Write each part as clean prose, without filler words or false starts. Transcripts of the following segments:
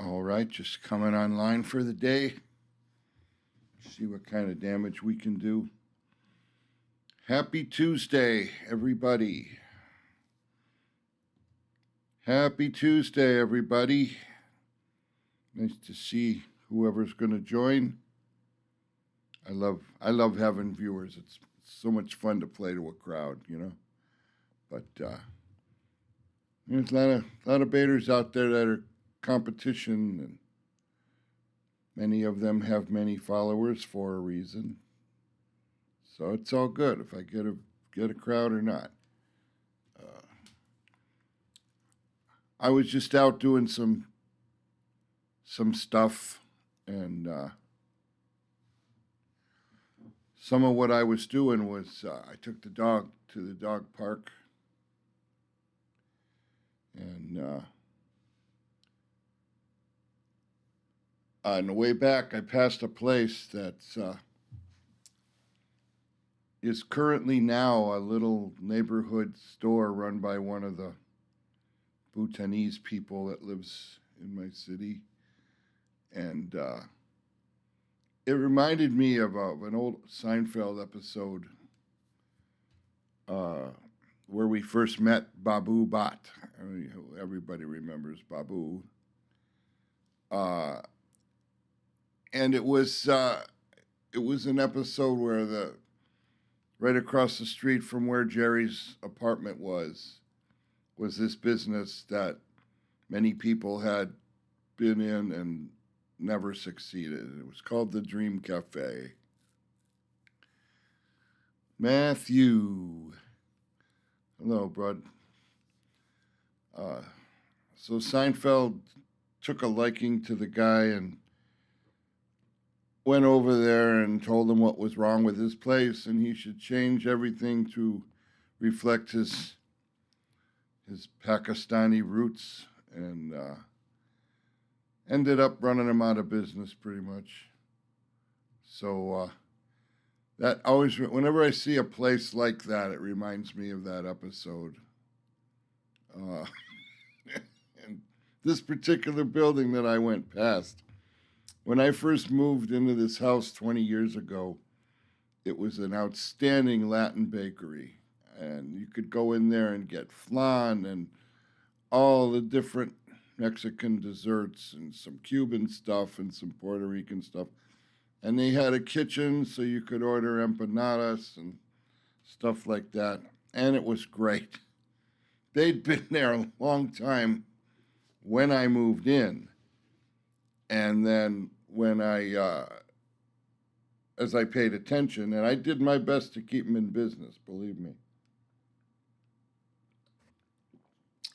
All right, just coming online for the day. See what kind of damage we can do. Happy Tuesday, everybody. Happy Tuesday, everybody. Nice to see whoever's going to join. I love having viewers. It's so much fun to play to a crowd, you know. But there's a lot of baiters out there that are competition, and many of them have many followers for a reason. So it's all good if I get a crowd or not. I was just out doing some stuff, and some of what I was doing was I took the dog to the dog park, and on the way back, I passed a place that's is currently now a little neighborhood store run by one of the Bhutanese people that lives in my city. And it reminded me of an old Seinfeld episode where we first met Babu Bhatt. I mean, everybody remembers Babu. And it was an episode where right across the street from where Jerry's apartment was this business that many people had been in and never succeeded. It was called the Dream Cafe. Matthew. Hello, bud. So Seinfeld took a liking to the guy and went over there and told him what was wrong with his place, and he should change everything to reflect his Pakistani roots, and ended up running him out of business pretty much. So that always, whenever I see a place like that, it reminds me of that episode. And this particular building that I went past, when I first moved into this house 20 years ago, it was an outstanding Latin bakery. And you could go in there and get flan and all the different Mexican desserts and some Cuban stuff and some Puerto Rican stuff. And they had a kitchen so you could order empanadas and stuff like that. And it was great. They'd been there a long time when I moved in. And then when as I paid attention, and I did my best to keep them in business, believe me.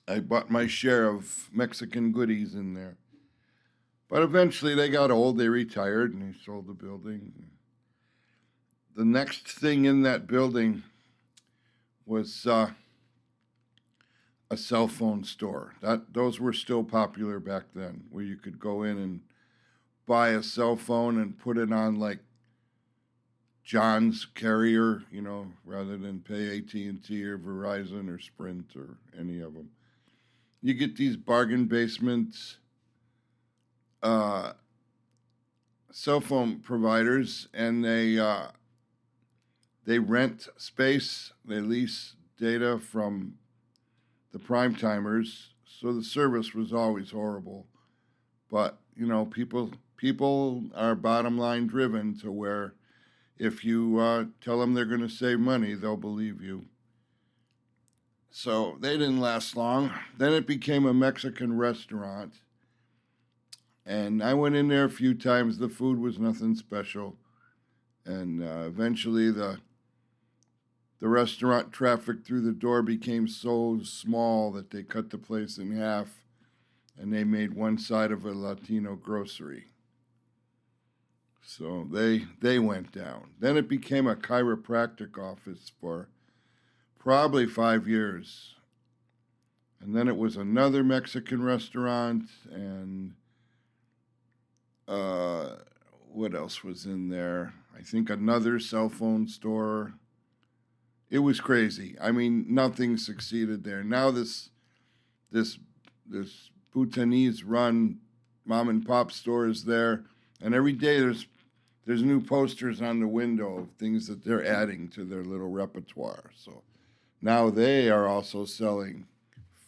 I bought my share of Mexican goodies in there. But eventually they got old, they retired, and they sold the building. The next thing in that building was a cell phone store. Those were still popular back then, where you could go in and buy a cell phone and put it on like John's carrier, you know, rather than pay AT&T or Verizon or Sprint or any of them. You get these bargain basements, cell phone providers, and they rent space, they lease data from the prime timers, so the service was always horrible. But, you know, people are bottom line driven to where if you tell them they're going to save money, they'll believe you. So they didn't last long. Then it became a Mexican restaurant. And I went in there a few times. The food was nothing special. And eventually the restaurant traffic through the door became so small that they cut the place in half and they made one side of a Latino grocery. So they went down. Then it became a chiropractic office for probably 5 years. And then it was another Mexican restaurant, and what else was in there? I think another cell phone store. It was crazy. I mean, nothing succeeded there. Now this Bhutanese run mom and pop stores there, and every day there's new posters on the window of things that they're adding to their little repertoire. So now they are also selling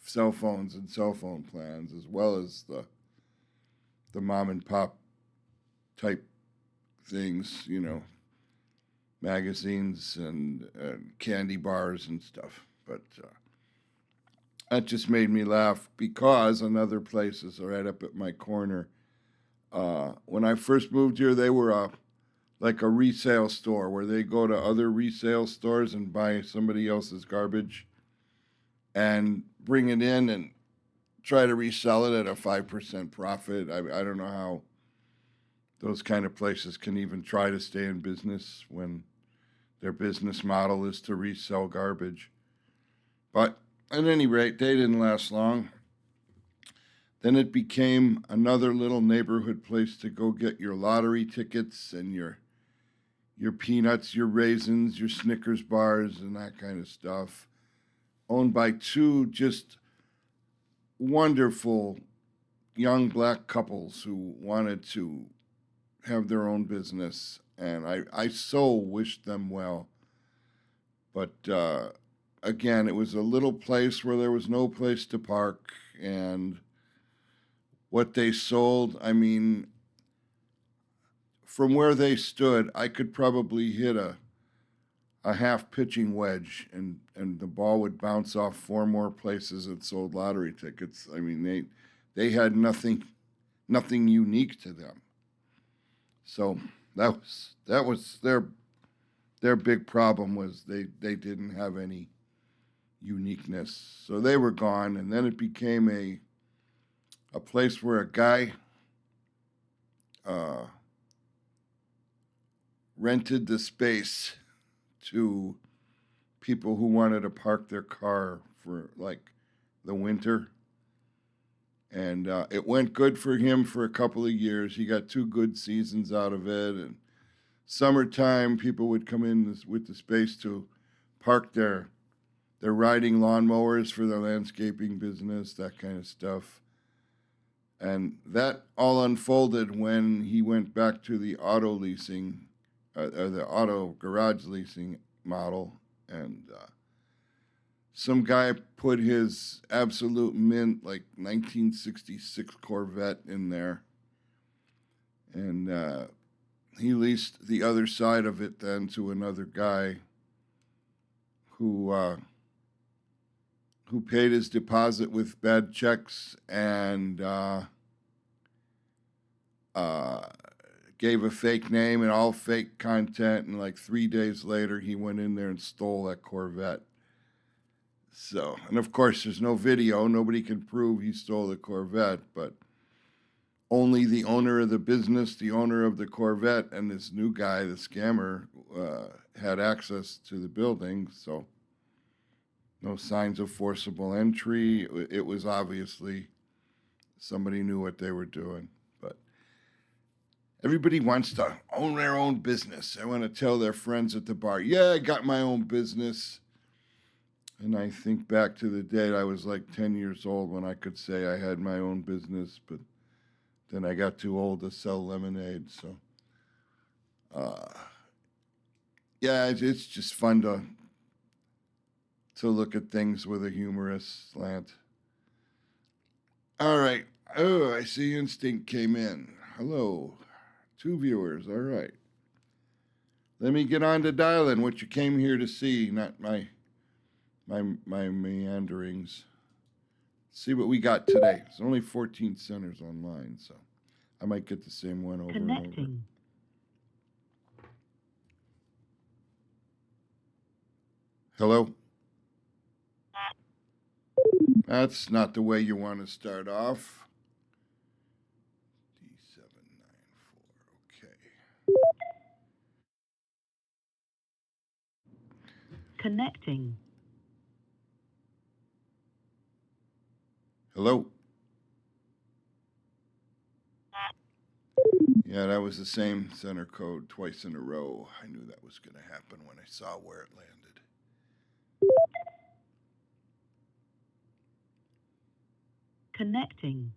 cell phones and cell phone plans, as well as the mom and pop type things, magazines and candy bars and stuff. But that just made me laugh because another place is right up at my corner. When I first moved here, they were like a resale store where they go to other resale stores and buy somebody else's garbage and bring it in and try to resell it at a 5% profit. I don't know how those kind of places can even try to stay in business when their business model is to resell garbage. But at any rate, they didn't last long. Then it became another little neighborhood place to go get your lottery tickets and your peanuts, your raisins, your Snickers bars, and that kind of stuff. Owned by two just wonderful young black couples who wanted to have their own business. And I so wished them well. But again, it was a little place where there was no place to park. And what they sold, I mean, from where they stood, I could probably hit a half pitching wedge and the ball would bounce off four more places that sold lottery tickets. I mean, they had nothing unique to them. So that was their big problem was they didn't have any uniqueness. So they were gone, and then it became a place where a guy rented the space to people who wanted to park their car for like the winter. And it went good for him for a couple of years. He got 2 good seasons out of it. And summertime, people would come in with the space to park their riding lawnmowers for their landscaping business, that kind of stuff. And that all unfolded when he went back to the auto leasing, or the auto garage leasing model. And some guy put his absolute mint, like 1966 Corvette in there. And he leased the other side of it then to another guy who paid his deposit with bad checks and gave a fake name and all fake content. And like 3 days later, he went in there and stole that Corvette. So, and of course, there's no video. Nobody can prove he stole the Corvette, but only the owner of the business, the owner of the Corvette, and this new guy, the scammer, had access to the building. So, no signs of forcible entry. It was obviously somebody knew what they were doing. But everybody wants to own their own business. They want to tell their friends at the bar, yeah, I got my own business. And I think back to the day I was like 10 years old when I could say I had my own business, but then I got too old to sell lemonade. So, yeah, it's just fun to look at things with a humorous slant. All right. Oh, I see Instinct came in. Hello. 2 viewers. All right. Let me get on to dialing what you came here to see, not my meanderings. See what we got today. There's only 14 centers online, so I might get the same one over Connecting. and over. Hello? That's not the way you want to start off. D794, okay. Connecting. Hello? Yeah, that was the same center code twice in a row. I knew that was going to happen when I saw where it landed. Connecting.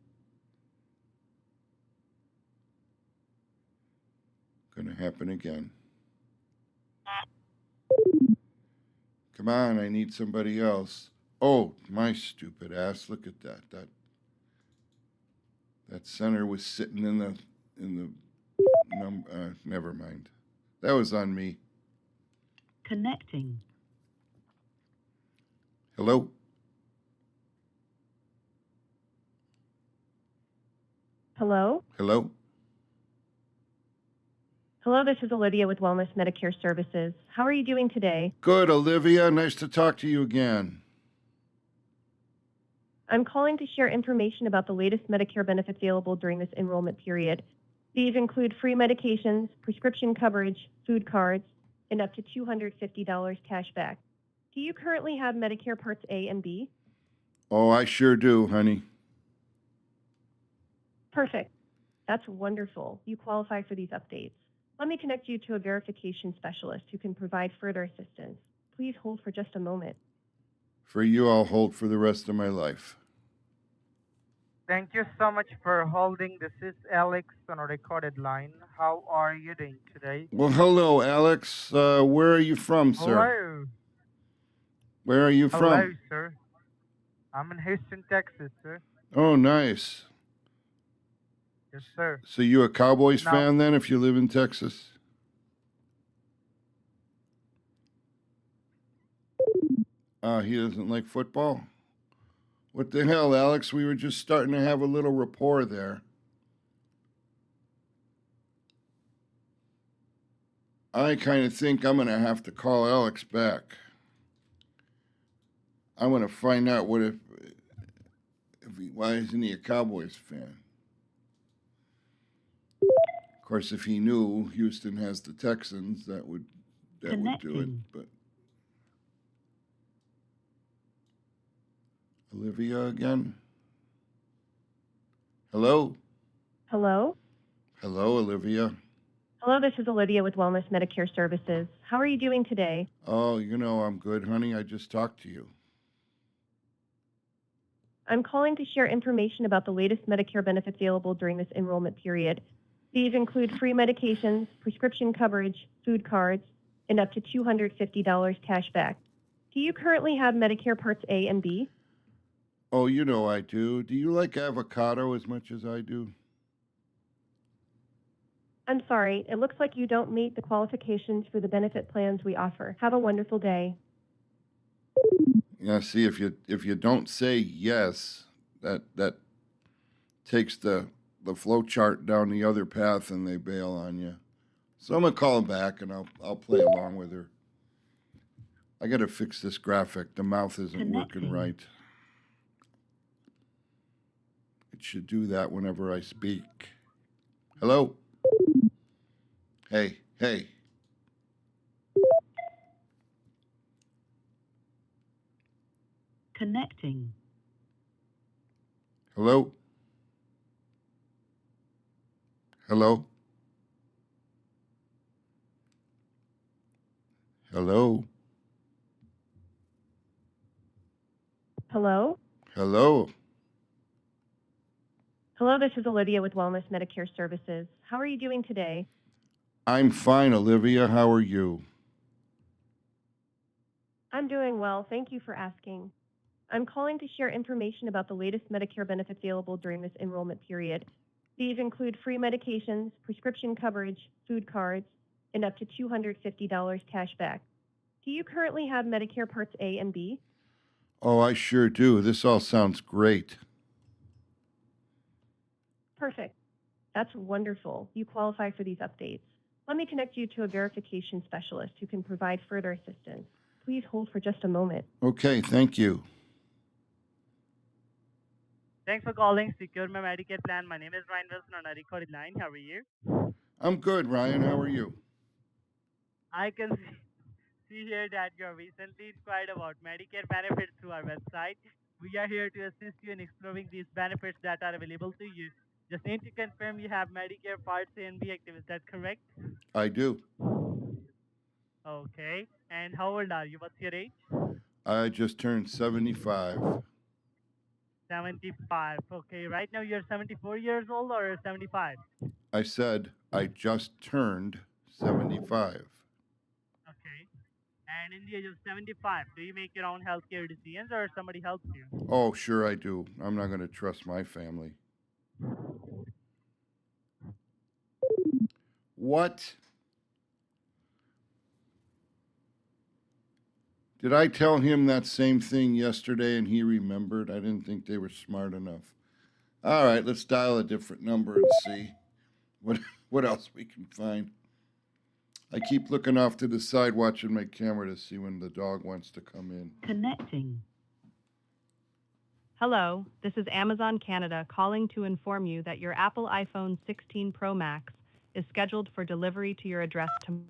Gonna happen again. Come on, I need somebody else. Oh, my stupid ass! Look at that. That center was sitting in the never mind. That was on me. Connecting. Hello. Hello? Hello. Hello, this is Olivia with Wellness Medicare Services. How are you doing today? Good, Olivia. Nice to talk to you again. I'm calling to share information about the latest Medicare benefits available during this enrollment period. These include free medications, prescription coverage, food cards, and up to $250 cash back. Do you currently have Medicare Parts A and B? Oh, I sure do, honey. Perfect. That's wonderful. You qualify for these updates. Let me connect you to a verification specialist who can provide further assistance. Please hold for just a moment. For you, I'll hold for the rest of my life. Thank you so much for holding. This is Alex on a recorded line. How are you doing today? Well, hello, Alex. Where are you from, sir? Hello. Where are you Hello, from? sir. I'm in Houston, Texas, sir. Oh, nice. Yes, sir. So you a Cowboys Now, fan then if you live in Texas? He doesn't like football? What the hell, Alex? We were just starting to have a little rapport there. I kind of think I'm going to have to call Alex back. I want to find out why isn't he a Cowboys fan? Of course, if he knew Houston has the Texans, that would do it. Connecting. But Olivia again? Hello? Hello? Hello, Olivia. Hello, this is Olivia with Wellness Medicare Services. How are you doing today? Oh, I'm good, honey. I just talked to you. I'm calling to share information about the latest Medicare benefits available during this enrollment period. These include free medications, prescription coverage, food cards, and up to $250 cash back. Do you currently have Medicare Parts A and B? Oh, I do. Do you like avocado as much as I do? I'm sorry, it looks like you don't meet the qualifications for the benefit plans we offer. Have a wonderful day. Yeah, see, if you don't say yes, that takes the flow chart down the other path and they bail on you. So I'm gonna call back and I'll play along with her. I gotta fix this graphic. The mouth isn't working Connecting. right. It should do that whenever I speak. Hello? Hey. Connecting. Hello? Hello? Hello? Hello? Hello? Hello, this is Olivia with Wellness Medicare Services. How are you doing today? I'm fine, Olivia. How are you? I'm doing well. Thank you for asking. I'm calling to share information about the latest Medicare benefits available during this enrollment period. These include free medications, prescription coverage, food cards, and up to $250 cash back. Do you currently have Medicare Parts A and B? Oh, I sure do. This all sounds great. Perfect. That's wonderful. You qualify for these updates. Let me connect you to a verification specialist who can provide further assistance. Please hold for just a moment. Okay, thank you. thanks for calling Secure My Medicare Plan. My name is Ryan Wilson on a recorded line. How are you? I'm good, Ryan. How are you? I can see here that you have recently inquired about Medicare benefits through our website. We are here to assist you in exploring these benefits that are available to you. Just need to confirm you have Medicare Part A and B active. Is that correct? I do. Okay. And how old are you? What's your age? I just turned 75. 75. Okay, right now you're 74 years old or 75? I said I just turned 75. Okay. And in the age of 75, do you make your own healthcare decisions or somebody helps you? Oh, sure I do. I'm not going to trust my family. What? Did I tell him that same thing yesterday and he remembered? I didn't think they were smart enough. All right, let's dial a different number and see what what else we can find. I keep looking off to the side watching my camera to see when the dog wants to come in. Connecting. Hello, this is Amazon Canada calling to inform you that your Apple iPhone 16 Pro Max is scheduled for delivery to your address tomorrow.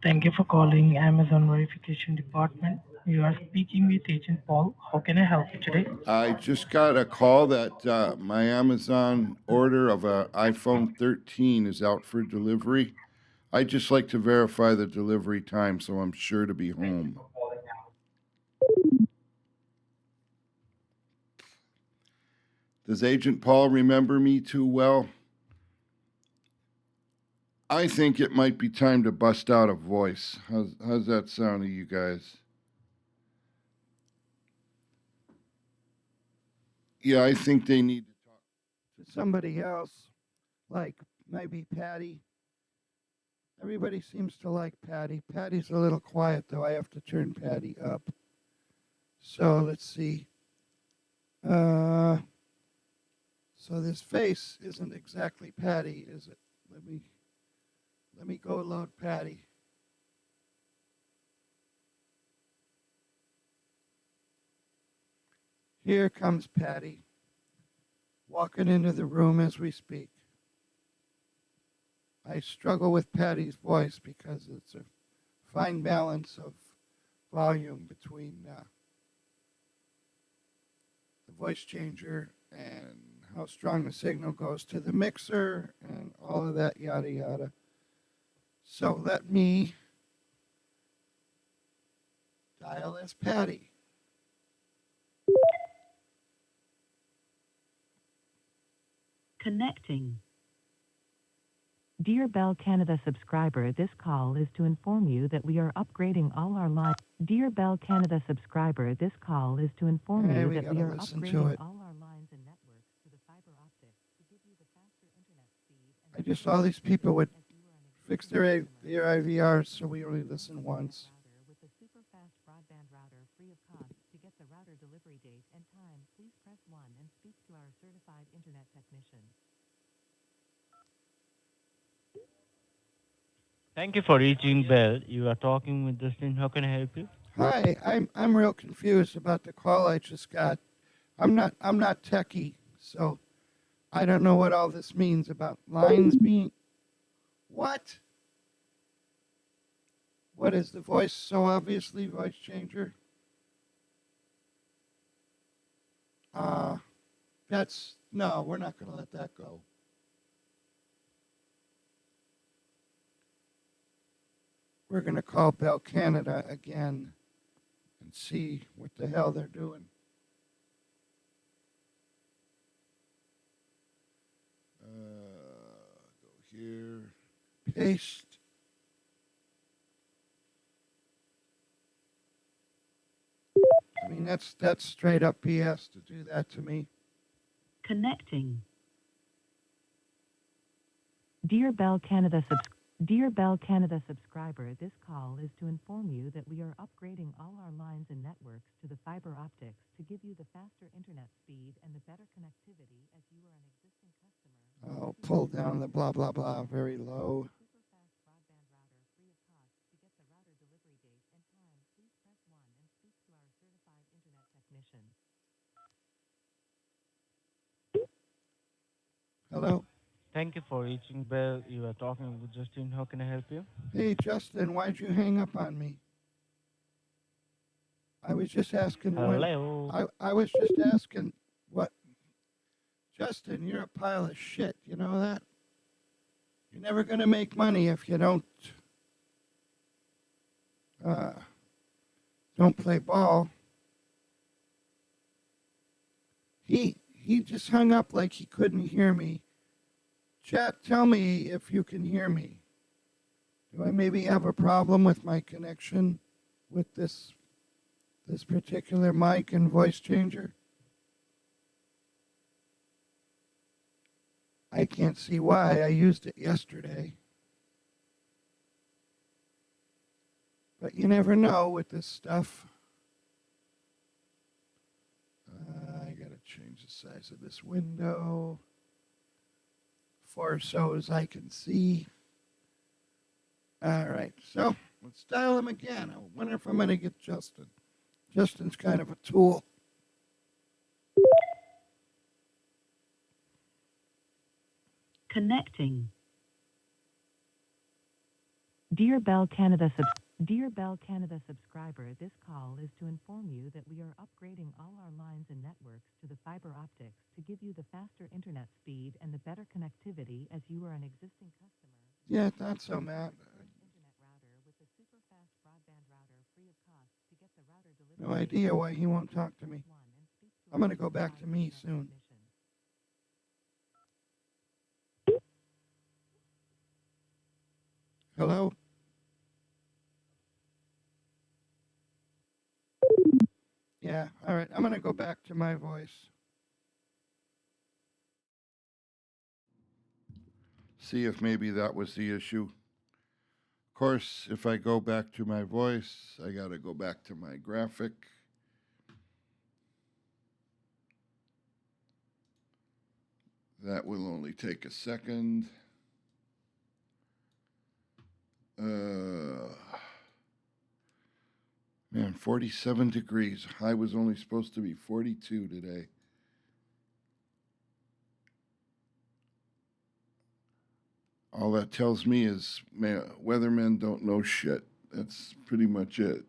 Thank you for calling Amazon Verification Department. You are speaking with Agent Paul. How can I help you today? I just got a call that my Amazon order of an iPhone 13 is out for delivery. I'd just like to verify the delivery time so I'm sure to be home. Does Agent Paul remember me too well? I think it might be time to bust out a voice. How's that sound to you guys? Yeah, I think they need to talk to somebody else, like maybe Patty. Everybody seems to like Patty. Patty's a little quiet, though. I have to turn Patty up. So let's see. So this face isn't exactly Patty, is it? Let me go load Patty. Here comes Patty, walking into the room as we speak. I struggle with Patty's voice because it's a fine balance of volume between the voice changer and how strong the signal goes to the mixer and all of that yada yada. So let me dial as Patty. Connecting. Dear Bell Canada subscriber, this call is to inform you that we are upgrading all our lines. Dear Bell Canada subscriber, this call is to inform Hey, you we that we gotta are listen to upgrading it. all our lines and networks to the fiber optic to give you the faster internet speed. I just saw these people would fix their IVRs so we only listen once. With the super fast broadband router free of cost. To get the router delivery date and time, please press 1 and speak to our certified internet technician. Thank you for reaching Bell. You are talking with Justin. How can I help you? Hi, I'm real confused about the call I just got. I'm not techie, so I don't know what all this means about lines being. What? What is the voice so obviously voice changer? That's no, we're not going to let that go. We're going to call Bell Canada again and see what the hell they're doing. Go here. Paste. I mean, that's straight up BS to do that to me. Connecting. Dear Bell Canada subscriber, this call is to inform you that we are upgrading all our lines and networks to the fiber optics to give you the faster internet speed and the better connectivity as you are an existing customer. I'll pull down the blah blah blah very low. Super fast broadband router free of cost. To get the router delivery date and time, please press 1 and speak to our certified internet technician. Hello. Thank you for reaching Bell. You are talking with Justin. How can I help you? Hey, Justin, why'd you hang up on me? I was just asking Hello. I was just asking what. Justin, you're a pile of shit. You know that? You're never going to make money if you don't play ball. He just hung up like he couldn't hear me. Chat, tell me if you can hear me. Do I maybe have a problem with my connection with this particular mic and voice changer? I can't see why. I used it yesterday. But you never know with this stuff. I gotta change the size of this window so as I can see. All right, so let's dial him again. I wonder if I'm gonna get Justin. Justin's kind of a tool. Connecting. Dear Bell Canada subscriber, this call is to inform you that we are upgrading all our lines and networks to the fiber optics to give you the faster internet speed and the better connectivity as you are an existing customer. Yeah, thought so, Matt. Internet router with a super fast broadband router free of cost to get the router delivered. No idea why he won't talk to me. I'm gonna go back to me soon. Hello? Yeah, all right. I'm going to go back to my voice. See if maybe that was the issue. Of course, if I go back to my voice, I got to go back to my graphic. That will only take a second. Man, 47 degrees. High was only supposed to be 42 today. All that tells me is, man, weathermen don't know shit. That's pretty much it.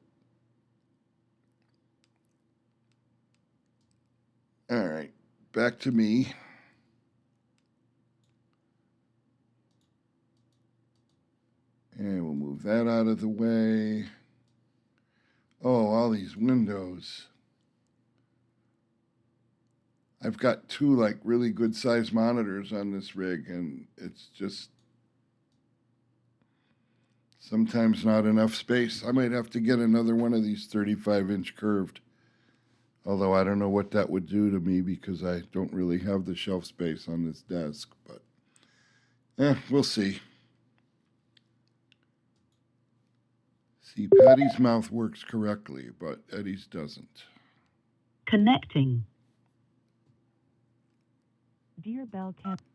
All right, back to me. And we'll move that out of the way. Oh, all these windows. I've got two like really good size monitors on this rig, and it's just sometimes not enough space. I might have to get another one of these 35-inch curved. Although I don't know what that would do to me because I don't really have the shelf space on this desk. But we'll see. See, Patty's mouth works correctly, but Eddie's doesn't. Connecting. Dear Bell Canada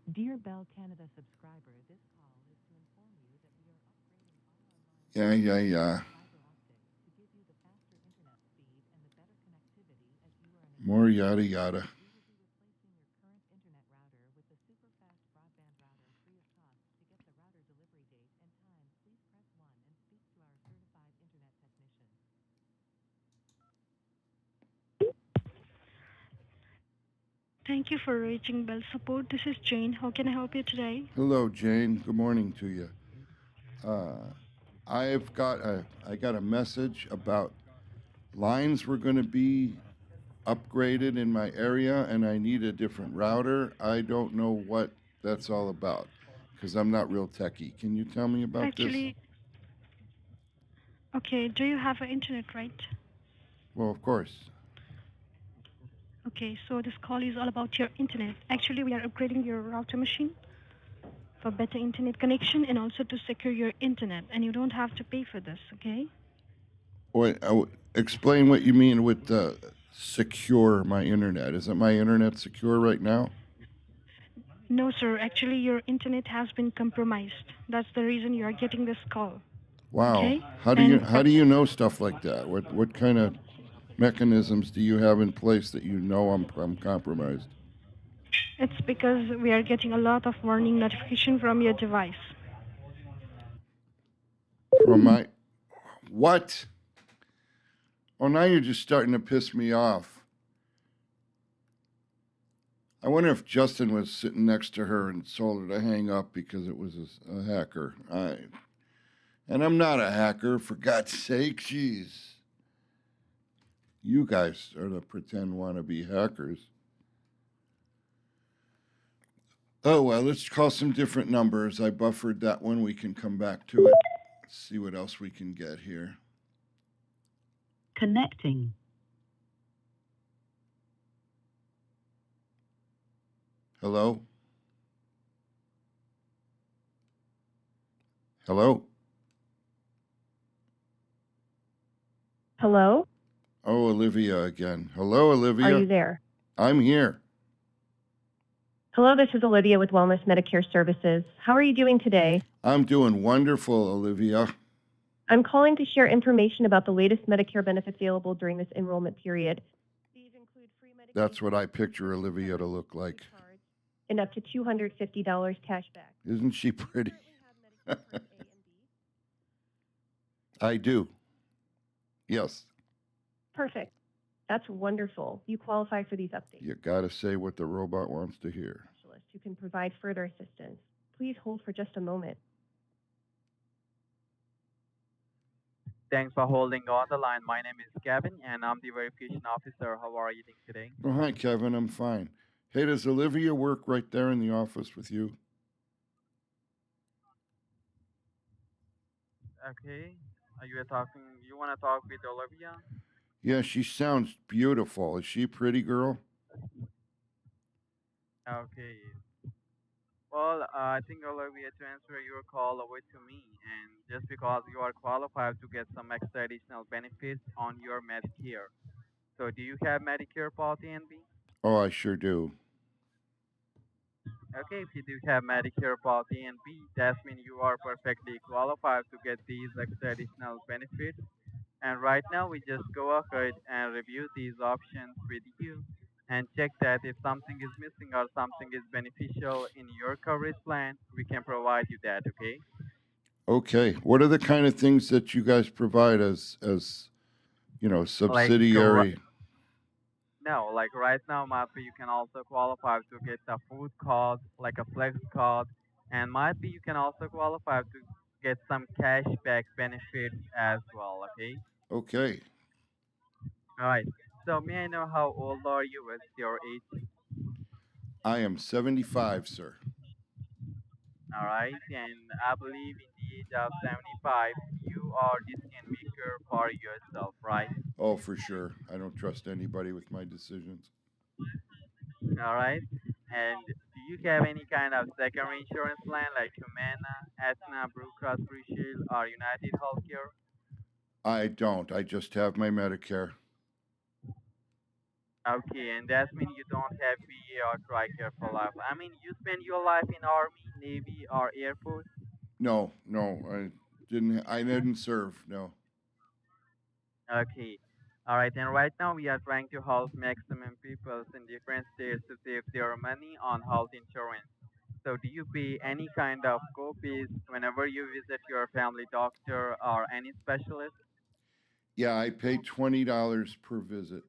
subscriber, this call is to inform you that we are upgrading all our lines Yeah. to fiber optics to give you the faster internet speed and the better connectivity as you are an More yada yada. We will be replacing your current internet router with a super fast broadband router free of cost. To get the router delivery date and time, please press 1 and speak to our certified internet technician. Thank you for reaching Bell Support. This is Jane. How can I help you today? Hello, Jane. Good morning to you. I got a message about lines were going to be upgraded in my area, and I need a different router. I don't know what that's all about because I'm not real techie. Can you tell me about Actually, okay, do you have internet, right? this? Well, of course. Okay, so this call is all about your internet. Actually, we are upgrading your router machine for better internet connection and also to secure your internet, and you don't have to pay for this, okay? Wait, explain what you mean with secure my internet. Isn't my internet secure right now? No, sir. Actually, your internet has been compromised. That's the reason you are getting this call. Wow. Okay? How do you know stuff like that? What kind of mechanisms do you have in place that you know I'm compromised? It's because we are getting a lot of warning notification from your device. From my what? Oh, now you're just starting to piss me off. I wonder if Justin was sitting next to her and told her to hang up because it was a hacker. And I'm not a hacker, for God's sake. Jeez. You guys are the pretend wannabe hackers. Oh, well, let's call some different numbers. I buffered that one. We can come back to it. Let's see what else we can get here. Connecting. Hello? Hello? Hello? Oh, Olivia again. Hello, Are Olivia. you there? I'm here. Hello, this is Olivia with Wellness Medicare Services. How are you doing today? I'm doing wonderful, Olivia. I'm calling to share information about the latest Medicare benefits available during this enrollment period. These include free medications, That's what I picture Olivia to look like. cards, and up to $250 cash back. Isn't she pretty? Currently have Medicare Part A and B. I do. Yes. Perfect. That's wonderful. You qualify for these updates. You gotta say what the robot wants to hear. Specialist who can provide further assistance. Please hold for just a moment. Thanks for holding on the line. My name is Kevin, and I'm the verification officer. How are you doing today? Oh, hi, Kevin. I'm fine. Hey, does Olivia work right there in the office with you? Okay. Are you talking? You want to talk with Olivia? Yeah, she sounds beautiful. Is she a pretty girl? Okay. Well, I think Olivia to answer your call over to me, and just because you are qualified to get some extra additional benefits on your Medicare. So, do you have Medicare Part A and B? Oh, I sure do. Okay, if you do have Medicare Part A and B, that means you are perfectly qualified to get these extra additional benefits. And right now, we just go ahead and review these options with you and check that if something is missing or something is beneficial in your coverage plan, we can provide you that, okay? Okay. What are the kind of things that you guys provide as Like, subsidiary? no, like right now, might be you can also qualify to get a food card, like a flex card, and might be you can also qualify to get some cashback benefits as well, okay? Okay. All right. So, may I know how old are you? What's your age? I am 75, sir. All right, and I believe in the age of 75, you are decision maker for yourself, right? Oh, for sure. I don't trust anybody with my decisions. All right, and do you have any kind of secondary insurance plan like Humana, Aetna, Blue Cross Blue Shield, or United Healthcare? I don't. I just have my Medicare. Okay, and that means you don't have VA or TRICARE for life. I mean, you spend your life in Army, Navy, or Air Force. No, no, I didn't. I didn't serve. No. Okay. All right. And right now we are trying to help maximum people in different states to save their money on health insurance. So do you pay any kind of co-pays whenever you visit your family doctor or any specialist? Yeah, I pay $20 per visit.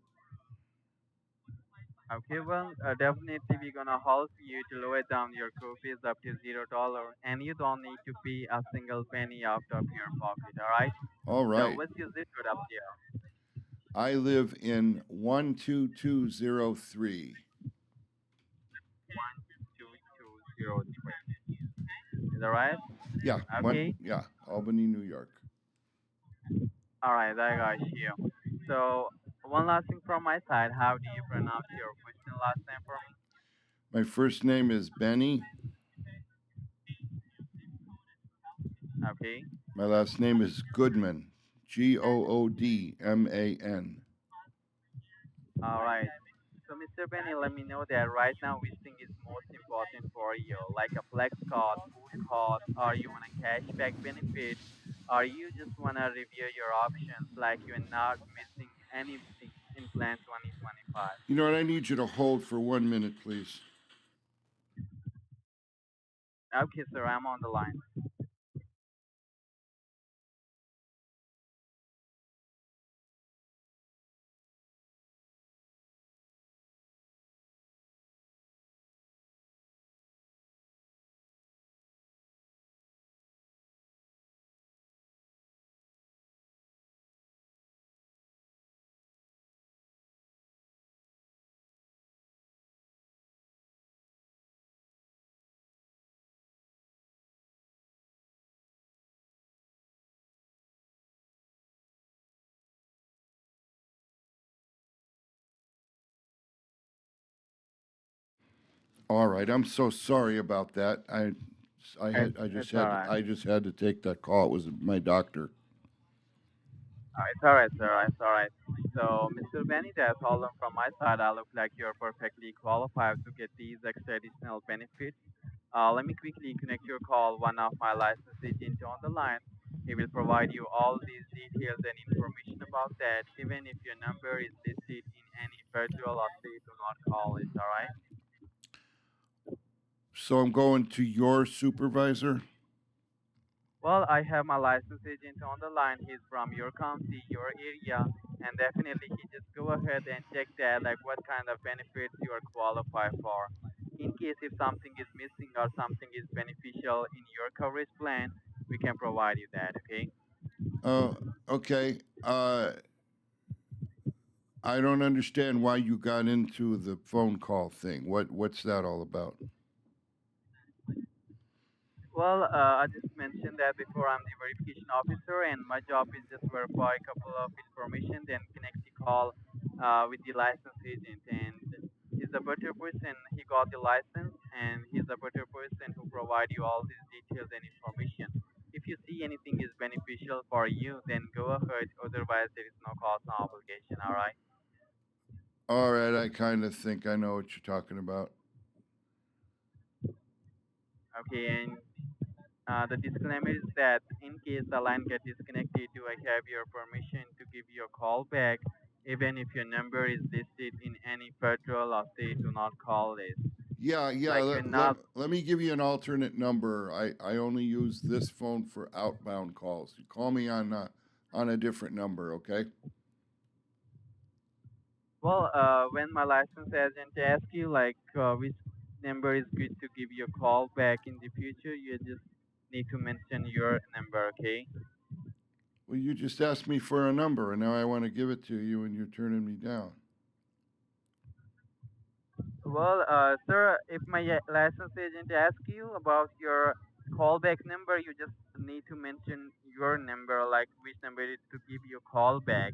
Okay, well, definitely we're gonna help you to lower down your co-pays up to $0, and you don't need to pay a single penny out of your pocket. All right. All So right. what's your zip code up there? I live in 12203. 12203. Is that right? Yeah, Okay. Albany, New York. All right, I got you. So one last thing from my side, how do you pronounce your first and last name for My first name is Benny. me? Okay. My last name is Goodman. Goodman. All right. So Mr. Benny, let me know that right now which thing is most important for you, like a flex card, food card, or you want a cashback benefit, or you just want to review your options like you're not missing anything in Plan 2025. You know what? I need you to hold for 1 minute, please. Okay, sir, I'm on the line. All right, I'm so sorry about that. It's all right. I just had to take that call. It was my doctor. It's all right, sir. It's all right. So, Mr. Benny, that's all from my side. I look like you're perfectly qualified to get these extra additional benefits. Let me quickly connect your call. One of my licensed agents on the line. He will provide you all these details and information about that. Even if your number is listed in any federal or state, do not call it. All right. So I'm going to your supervisor. Well, I have my licensed agent on the line. He's from your county, your area, and definitely he just go ahead and check that, like what kind of benefits you are qualified for. In case if something is missing or something is beneficial in your coverage plan, we can provide you that. Okay. Uh, okay. I don't understand why you got into the phone call thing. What's that all about? Well, I just mentioned that before I'm the verification officer, and my job is just verify a couple of information, then connect the call with the license agent. And he's a better person. He got the license, and he's a better person who provide you all these details and information. If you see anything is beneficial for you, then go ahead. Otherwise, there is no cost, no obligation. All right. All right, I kind of think I know what you're talking about. Okay, and the disclaimer is that in case the line get disconnected, do I have your permission to give you a call back? Even if your number is listed in any federal or state, do not call this. Yeah, yeah. Like you're not. Let me give you an alternate number. I only use this phone for outbound calls. You call me on a different number, okay? Well, when my license agent asks you like which number is good to give you a call back in the future, you just need to mention your number, okay? Well, you just asked me for a number, and now I want to give it to you, and you're turning me down. Well, sir, if my license agent asks you about your callback number, you just need to mention your number, like which number is to give you a call back.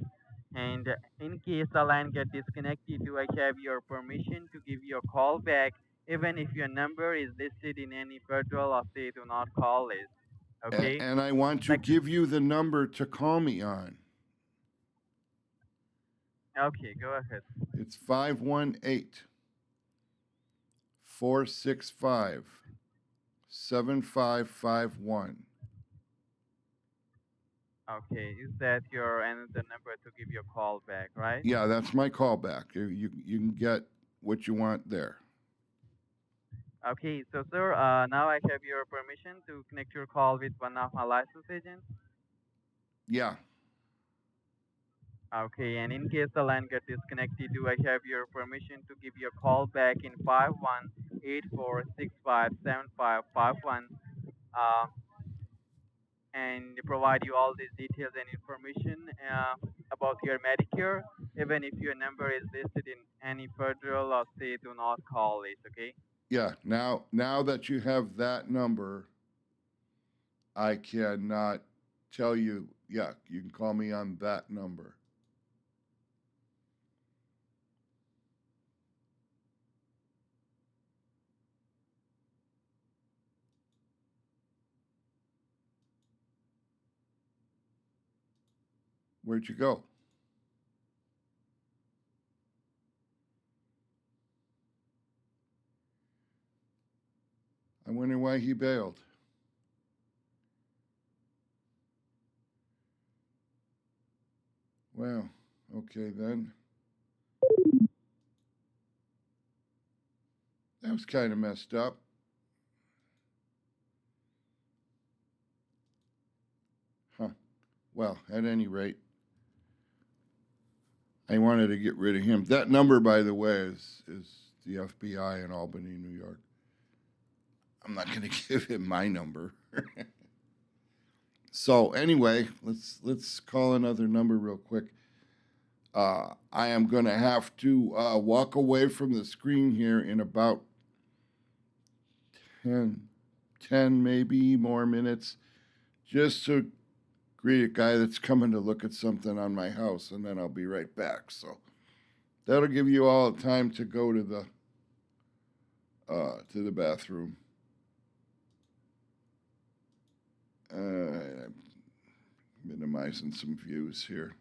And in case the line get disconnected, do I have your permission to give you a call back, even if your number is listed in any federal or state do not call list? Okay? And I want to Like, give you the number to call me on. okay, go ahead. It's 518-465-7551. Okay, is that your another number to give you a call back, right? Yeah, that's my callback. You can get what you want there. Okay, so sir, now I have your permission to connect your call with one of my license agents. Yeah, Okay, and in case the line get disconnected, do I have your permission to give you a call back in 5184657551 and provide you all these details and information about your Medicare, even if your number is listed in any federal or state, do not call it, okay? yeah. Now that you have that number, I cannot tell you. Yeah, you can call me on that number. Where'd you go? I wonder why he bailed. Well, okay then. That was kind of messed up. Huh. Well, at any rate, I wanted to get rid of him. That number, by the way, is the FBI in Albany, New York. I'm not going to give him my number. So anyway, let's call another number real quick. I am going to have to walk away from the screen here in about 10 maybe more minutes, just to greet a guy that's coming to look at something on my house, and then I'll be right back. So that'll give you all time to go to the to the bathroom. I'm minimizing some views here.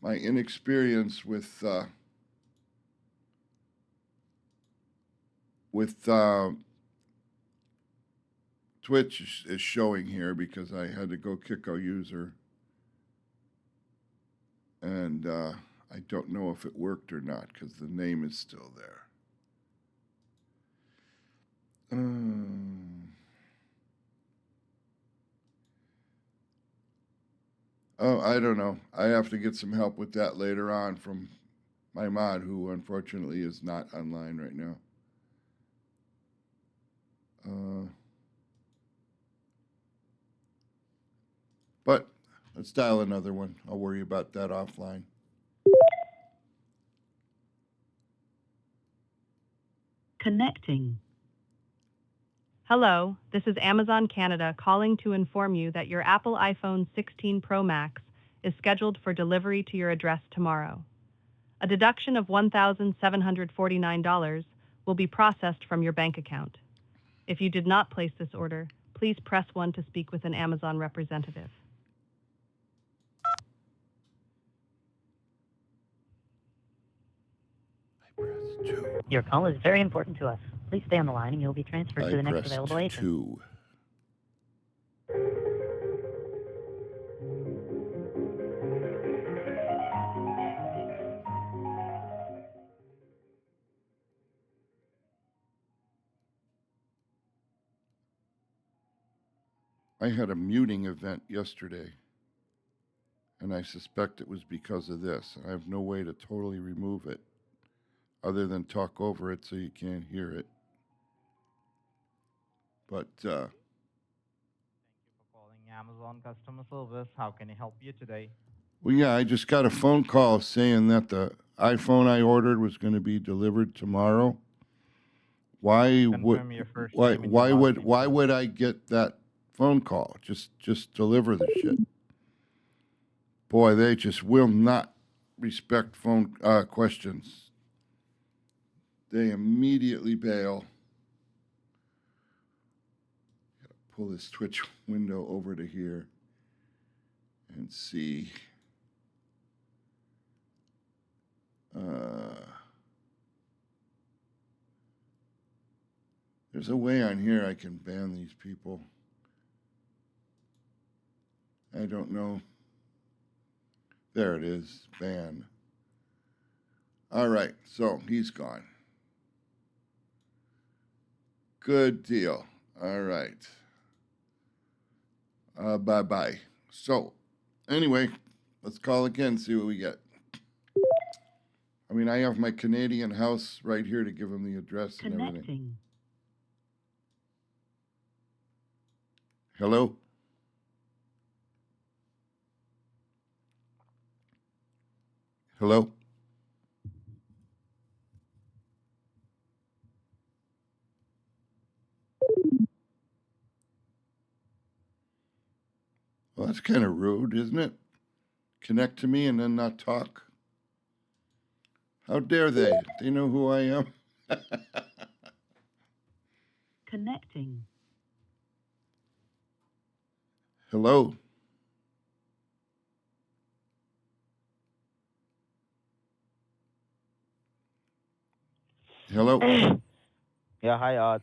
My inexperience with Twitch is showing here because I had to go kick a user, and I don't know if it worked or not because the name is still there. Oh, I don't know. I have to get some help with that later on from my mod, who unfortunately is not online right now. But let's dial another one. I'll worry about that offline. Connecting. Hello, this is Amazon Canada calling to inform you that your Apple iPhone 16 Pro Max is scheduled for delivery to your address tomorrow. A deduction of $1,749 will be processed from your bank account. If you did not place this order, please press 1 to speak with an Amazon representative. Your call is very important to us. Please stay on the line and you'll be transferred to the next available agent. 2. I had a muting event yesterday, and I suspect it was because of this. I have no way to totally remove it other than talk over it so you can't hear it. But Thank you for calling Amazon customer service. How can I help you today? well, yeah, I just got a phone call saying that the iPhone I ordered was going to be delivered tomorrow. Why would Confirm your first name and your last name, why please. would I get that phone call? Just deliver the shit. Boy, they just will not respect phone questions. They immediately bail. Gotta pull this Twitch window over to here and see. There's a way on here I can ban these people. I don't know. There it is, ban. All right, so he's gone. Good deal. All right. Bye-bye. So, anyway, let's call again, see what we get. I mean, I have my Canadian house right here to give him the address and everything. Connecting. Hello? Hello? Well, that's kind of rude, isn't it? Connect to me and then not talk. How dare they? They know who I am. Connecting. Hello? Hello? Yeah, hi,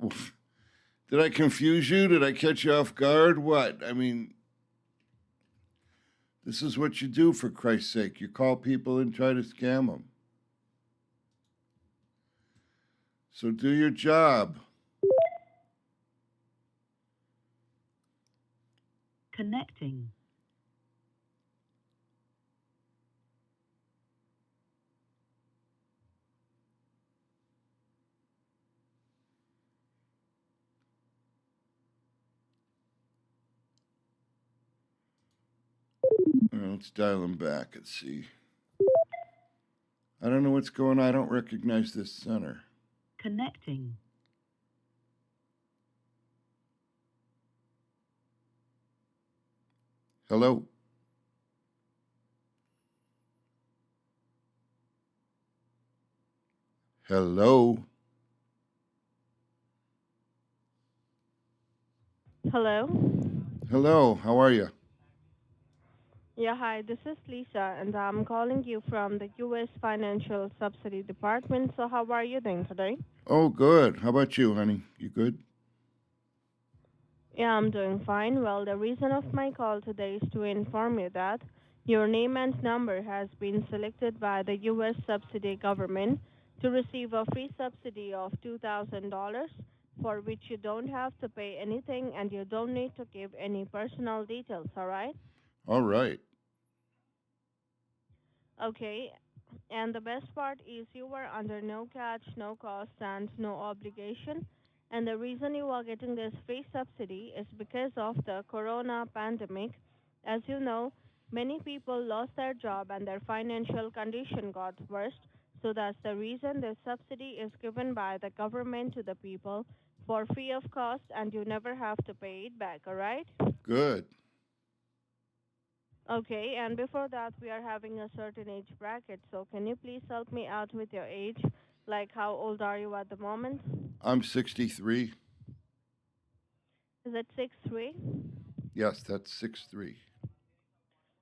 Oof. Did I confuse you? Did I catch you off guard? What? I mean, this is what you do, for Christ's sake. You call people and try to scam them. So do your job. Connecting. Let's dial him back and see. I don't know what's going on. I don't recognize this center. Connecting. Hello? Hello? Hello. Hello, how are you? Yeah, hi, this is Lisa, and I'm calling you from the U.S. Financial Subsidy Department. So, how are you doing today? Oh, good. How about you, honey? You good? Yeah, I'm doing fine. Well, the reason of my call today is to inform you that your name and number has been selected by the U.S. subsidy government to receive a free subsidy of $2,000 for which you don't have to pay anything and you don't need to give any personal details, all right? All right. Okay, and the best part is you are under no catch, no cost, and no obligation. And the reason you are getting this free subsidy is because of the corona pandemic. As you know, many people lost their job and their financial condition got worse. So that's the reason this subsidy is given by the government to the people for free of cost and you never have to pay it back, alright? Good. Okay, and before that, we are having a certain age bracket. So, can you please help me out with your age? Like, how old are you at the moment? I'm 63. Is it 6'3"? Yes, that's 6'3".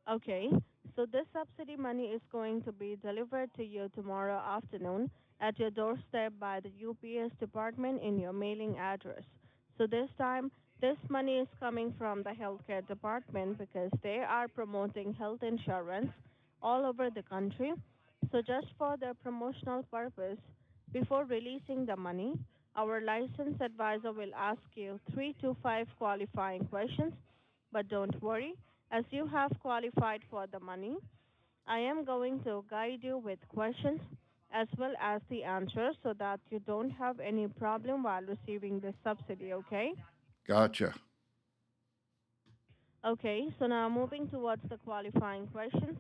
Okay, so this subsidy money is going to be delivered to you tomorrow afternoon at your doorstep by the UPS department in your mailing address. So this time, this money is coming from the healthcare department because they are promoting health insurance all over the country. So just for their promotional purpose, before releasing the money, our licensed advisor will ask you 3 to 5 qualifying questions. But don't worry, as you have qualified for the money, I am going to guide you with questions as well as the answers so that you don't have any problem while receiving this subsidy, okay? Gotcha. Okay, so now moving towards the qualifying questions.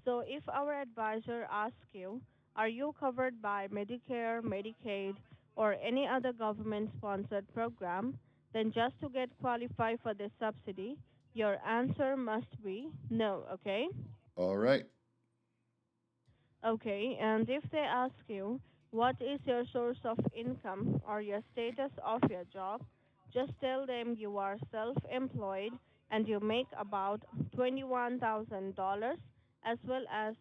So if our advisor asks you, are you covered by Medicare, Medicaid, or any other government sponsored program, then just to get qualified for this subsidy, your answer must be no, okay? All right. Okay, and if they ask you, what is your source of income or your status of your job, just tell them you are self employed and you make about $21,000 as well as,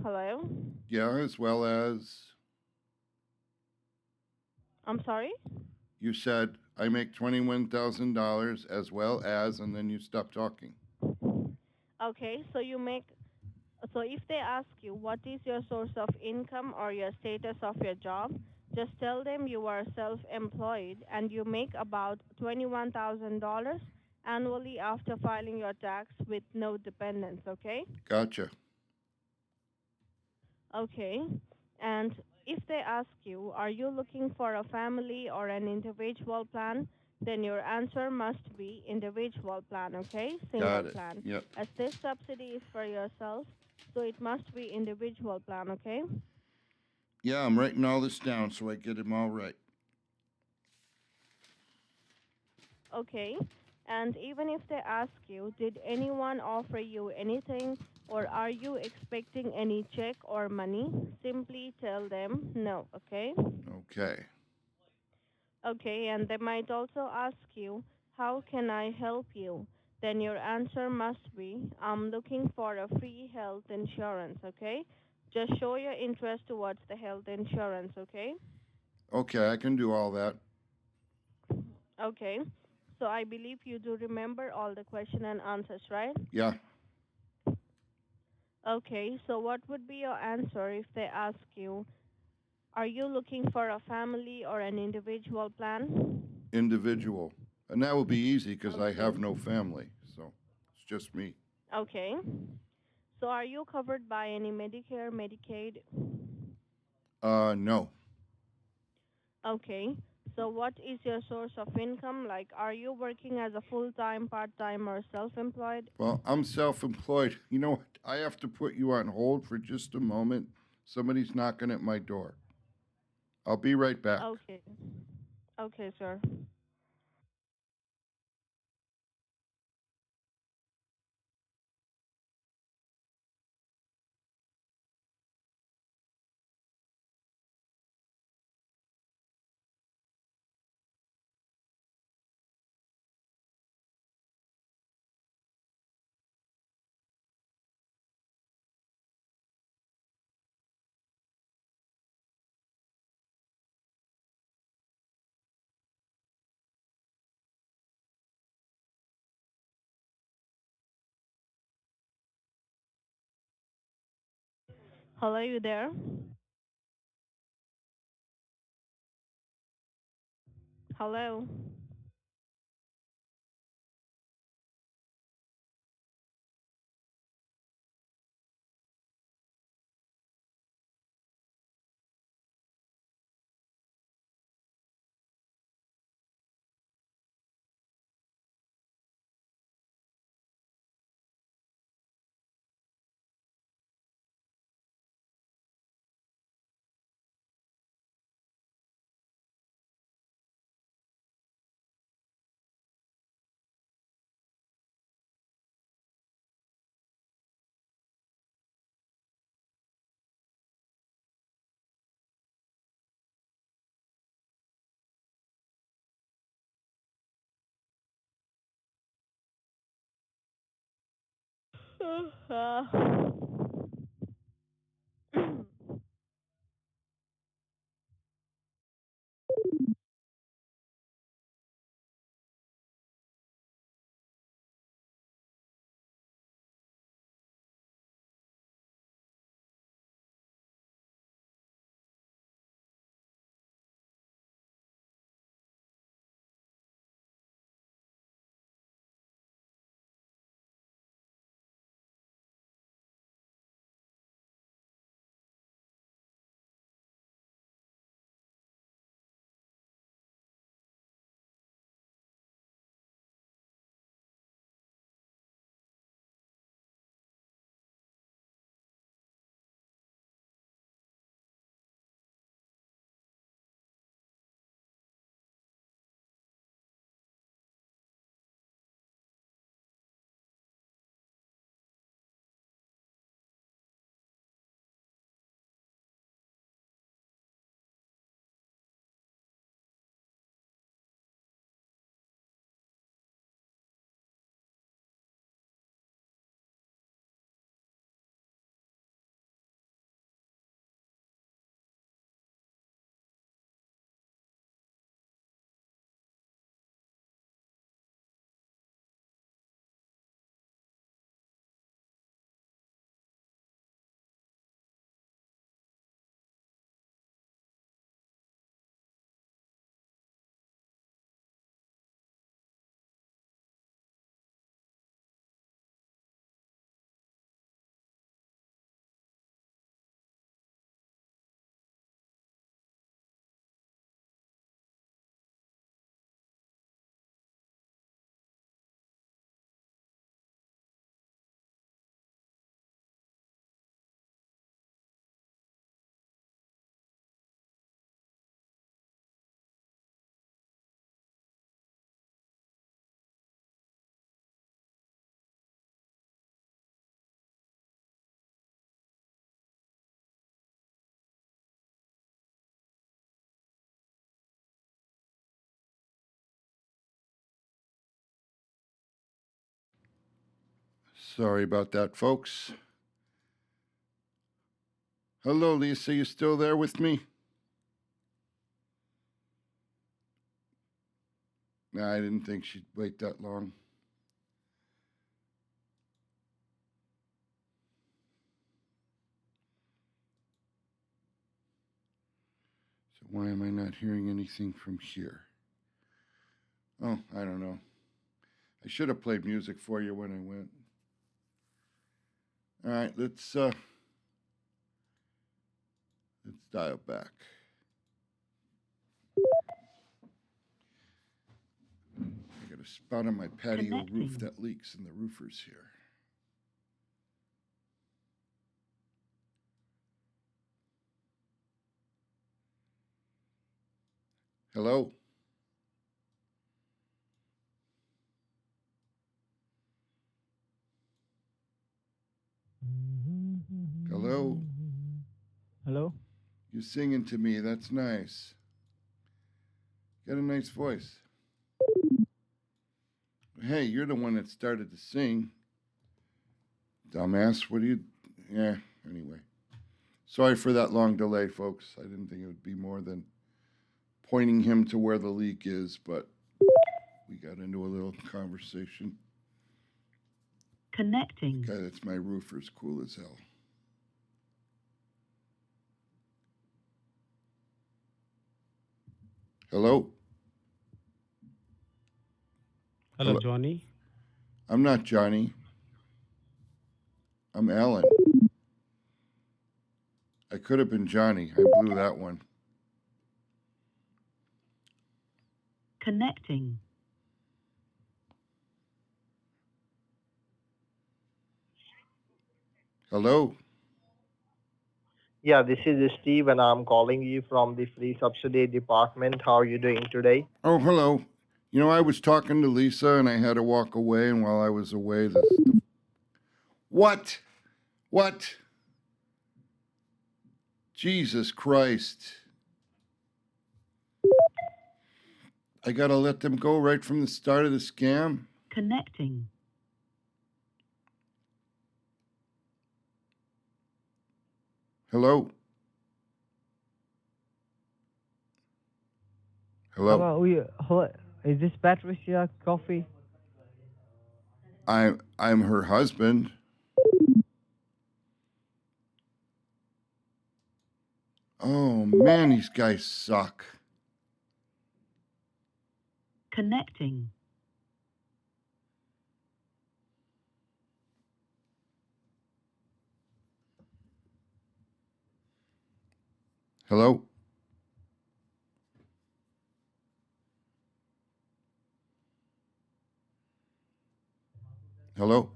hello? Yeah, as well as I'm sorry? you said I make $21,000 as well as, and then you stop talking. Okay, so you make so if they ask you what is your source of income or your status of your job, just tell them you are self-employed and you make about $21,000 annually after filing your tax with no dependents, okay? Gotcha. Okay. And if they ask you, are you looking for a family or an individual plan? Then your answer must be individual plan, okay? Single Got it. plan. Yep. As this subsidy is for yourself, so it must be individual plan, okay? Yeah, I'm writing all this down so I get them all right. Okay. And even if they ask you, did anyone offer you anything or are you expecting any check or money? Simply tell them no, okay? Okay. Okay, and they might also ask you, how can I help you? Then your answer must be, I'm looking for a free health insurance, okay? Just show your interest towards the health insurance, okay? Okay, I can do all that. Okay, so I believe you do remember all the question and answers, right? Yeah, Okay, so what would be your answer if they ask you, are you looking for a family or an individual plan? individual. And that will be easy because I Okay, have no family. So it's just me. okay. So are you covered by any Medicare, Medicaid? No. Okay. So what is your source of income? Like, are you working as a full-time, part-time, or self-employed? Well, I'm self employed. You know what? I have to put you on hold for just a moment. Somebody's knocking at my door. I'll be right back. Okay. Okay, sir. Hello, you there? Hello? Sorry about that, folks. Hello, Lisa. You still there with me? Nah, I didn't think she'd wait that long. So why am I not hearing anything from here? Oh, I don't know. I should have played music for you when I went. All right, let's dial back. I got a spot on my patio roof that leaks, and the roofer's here. Hello? Hello? Hello? You're singing to me. That's nice. Got a nice voice. Hey, you're the one that started to sing. Dumbass, what do you... Yeah, anyway. Sorry for that long delay, folks. I didn't think it would be more than pointing him to where the leak is, but we got into a little conversation. Connecting. Okay, that's my roofer's cool as hell. Hello? Hello, Johnny. I'm not Johnny. I'm Alan. I could have been Johnny. I blew that one. Connecting. Hello? Yeah, this is Steve, and I'm calling you from the free subsidy department. How are you doing today? Oh, hello. You know, I was talking to Lisa and I had to walk away, and while I was away, What? What? Jesus Christ. I gotta let them go right from the start of the scam? Connecting. Hello? Hello? Hello, is this Patricia Coffee? I'm her husband. Oh man, these guys suck. Connecting. Hello? Hello?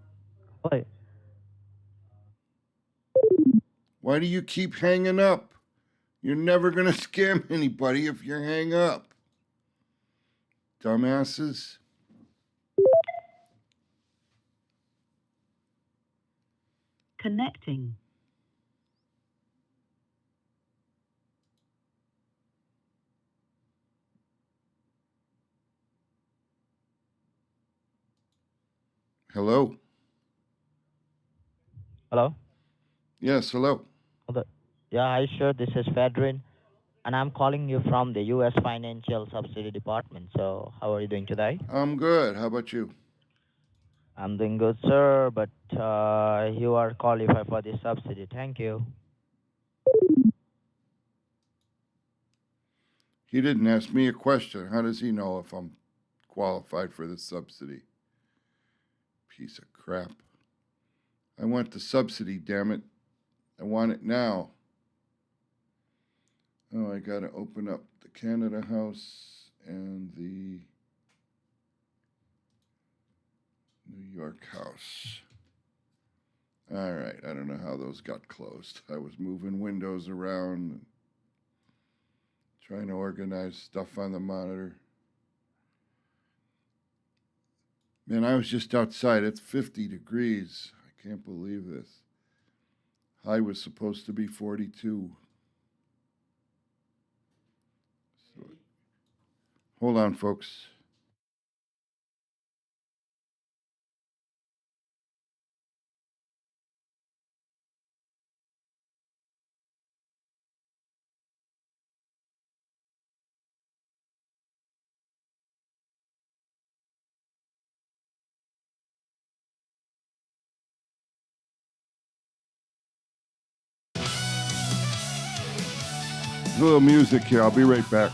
Hi. Why do you keep hanging up? You're never gonna scam anybody if you hang up. Dumbasses. Connecting. Hello? Hello? Yes, hello. Hello. Yeah, hi, sir. This is Fedrin, and I'm calling you from the U.S. Financial Subsidy Department. So, how are you doing today? I'm good. How about you? I'm doing good, sir, but you are qualified for this subsidy. Thank you. He didn't ask me a question. How does he know if I'm qualified for the subsidy? Piece of crap. I want the subsidy, damn it. I want it now. Oh, I gotta open up the Canada House and the New York House. All right, I don't know how those got closed. I was moving windows around, and trying to organize stuff on the monitor. Man, I was just outside. It's 50 degrees. I can't believe this. High was supposed to be 42. So, hold on, folks. A little music here. I'll be right back.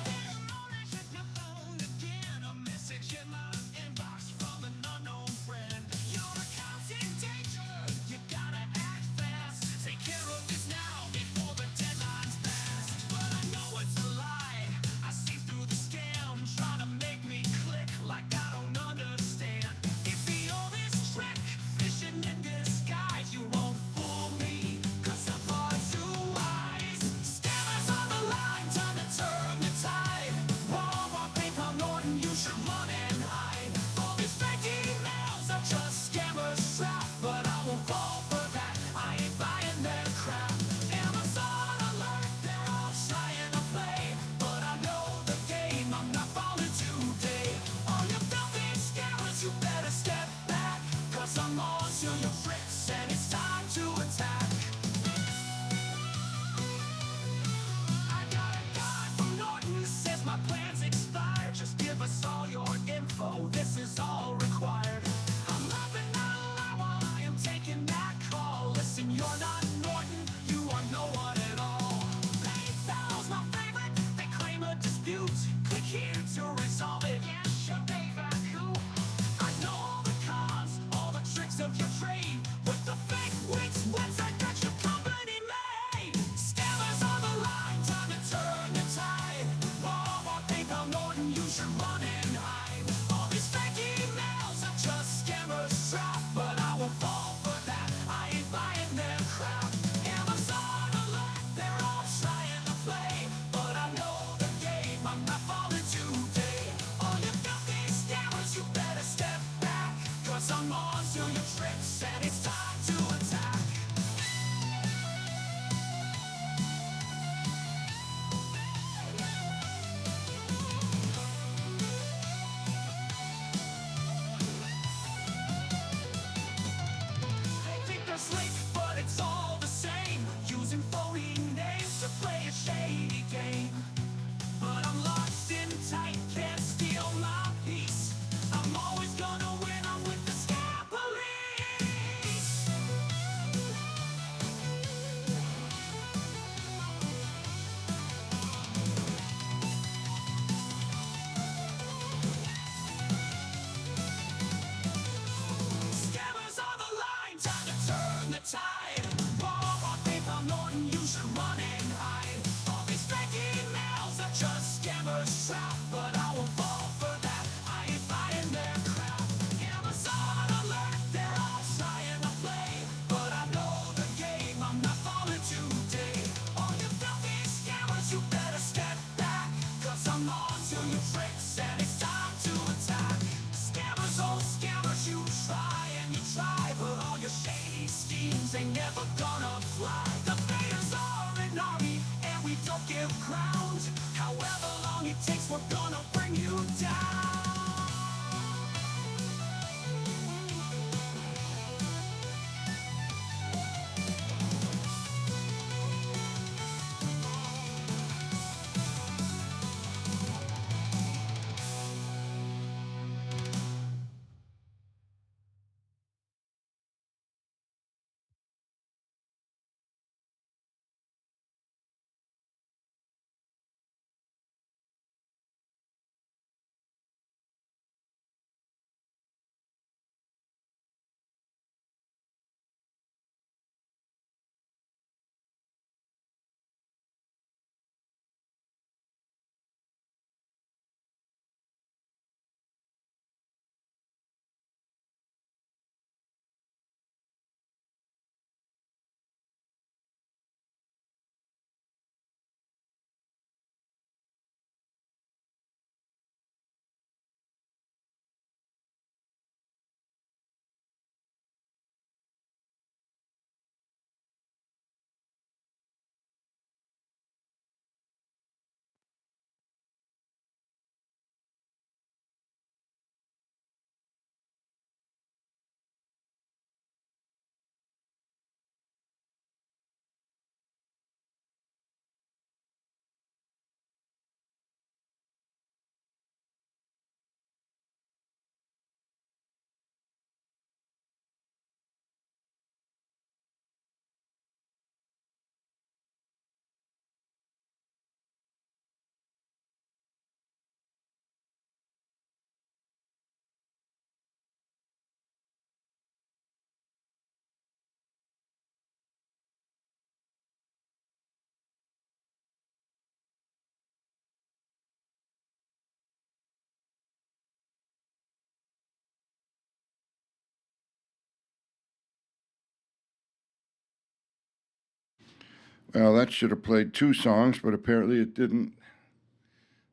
Well, that should have played 2 songs, but apparently it didn't.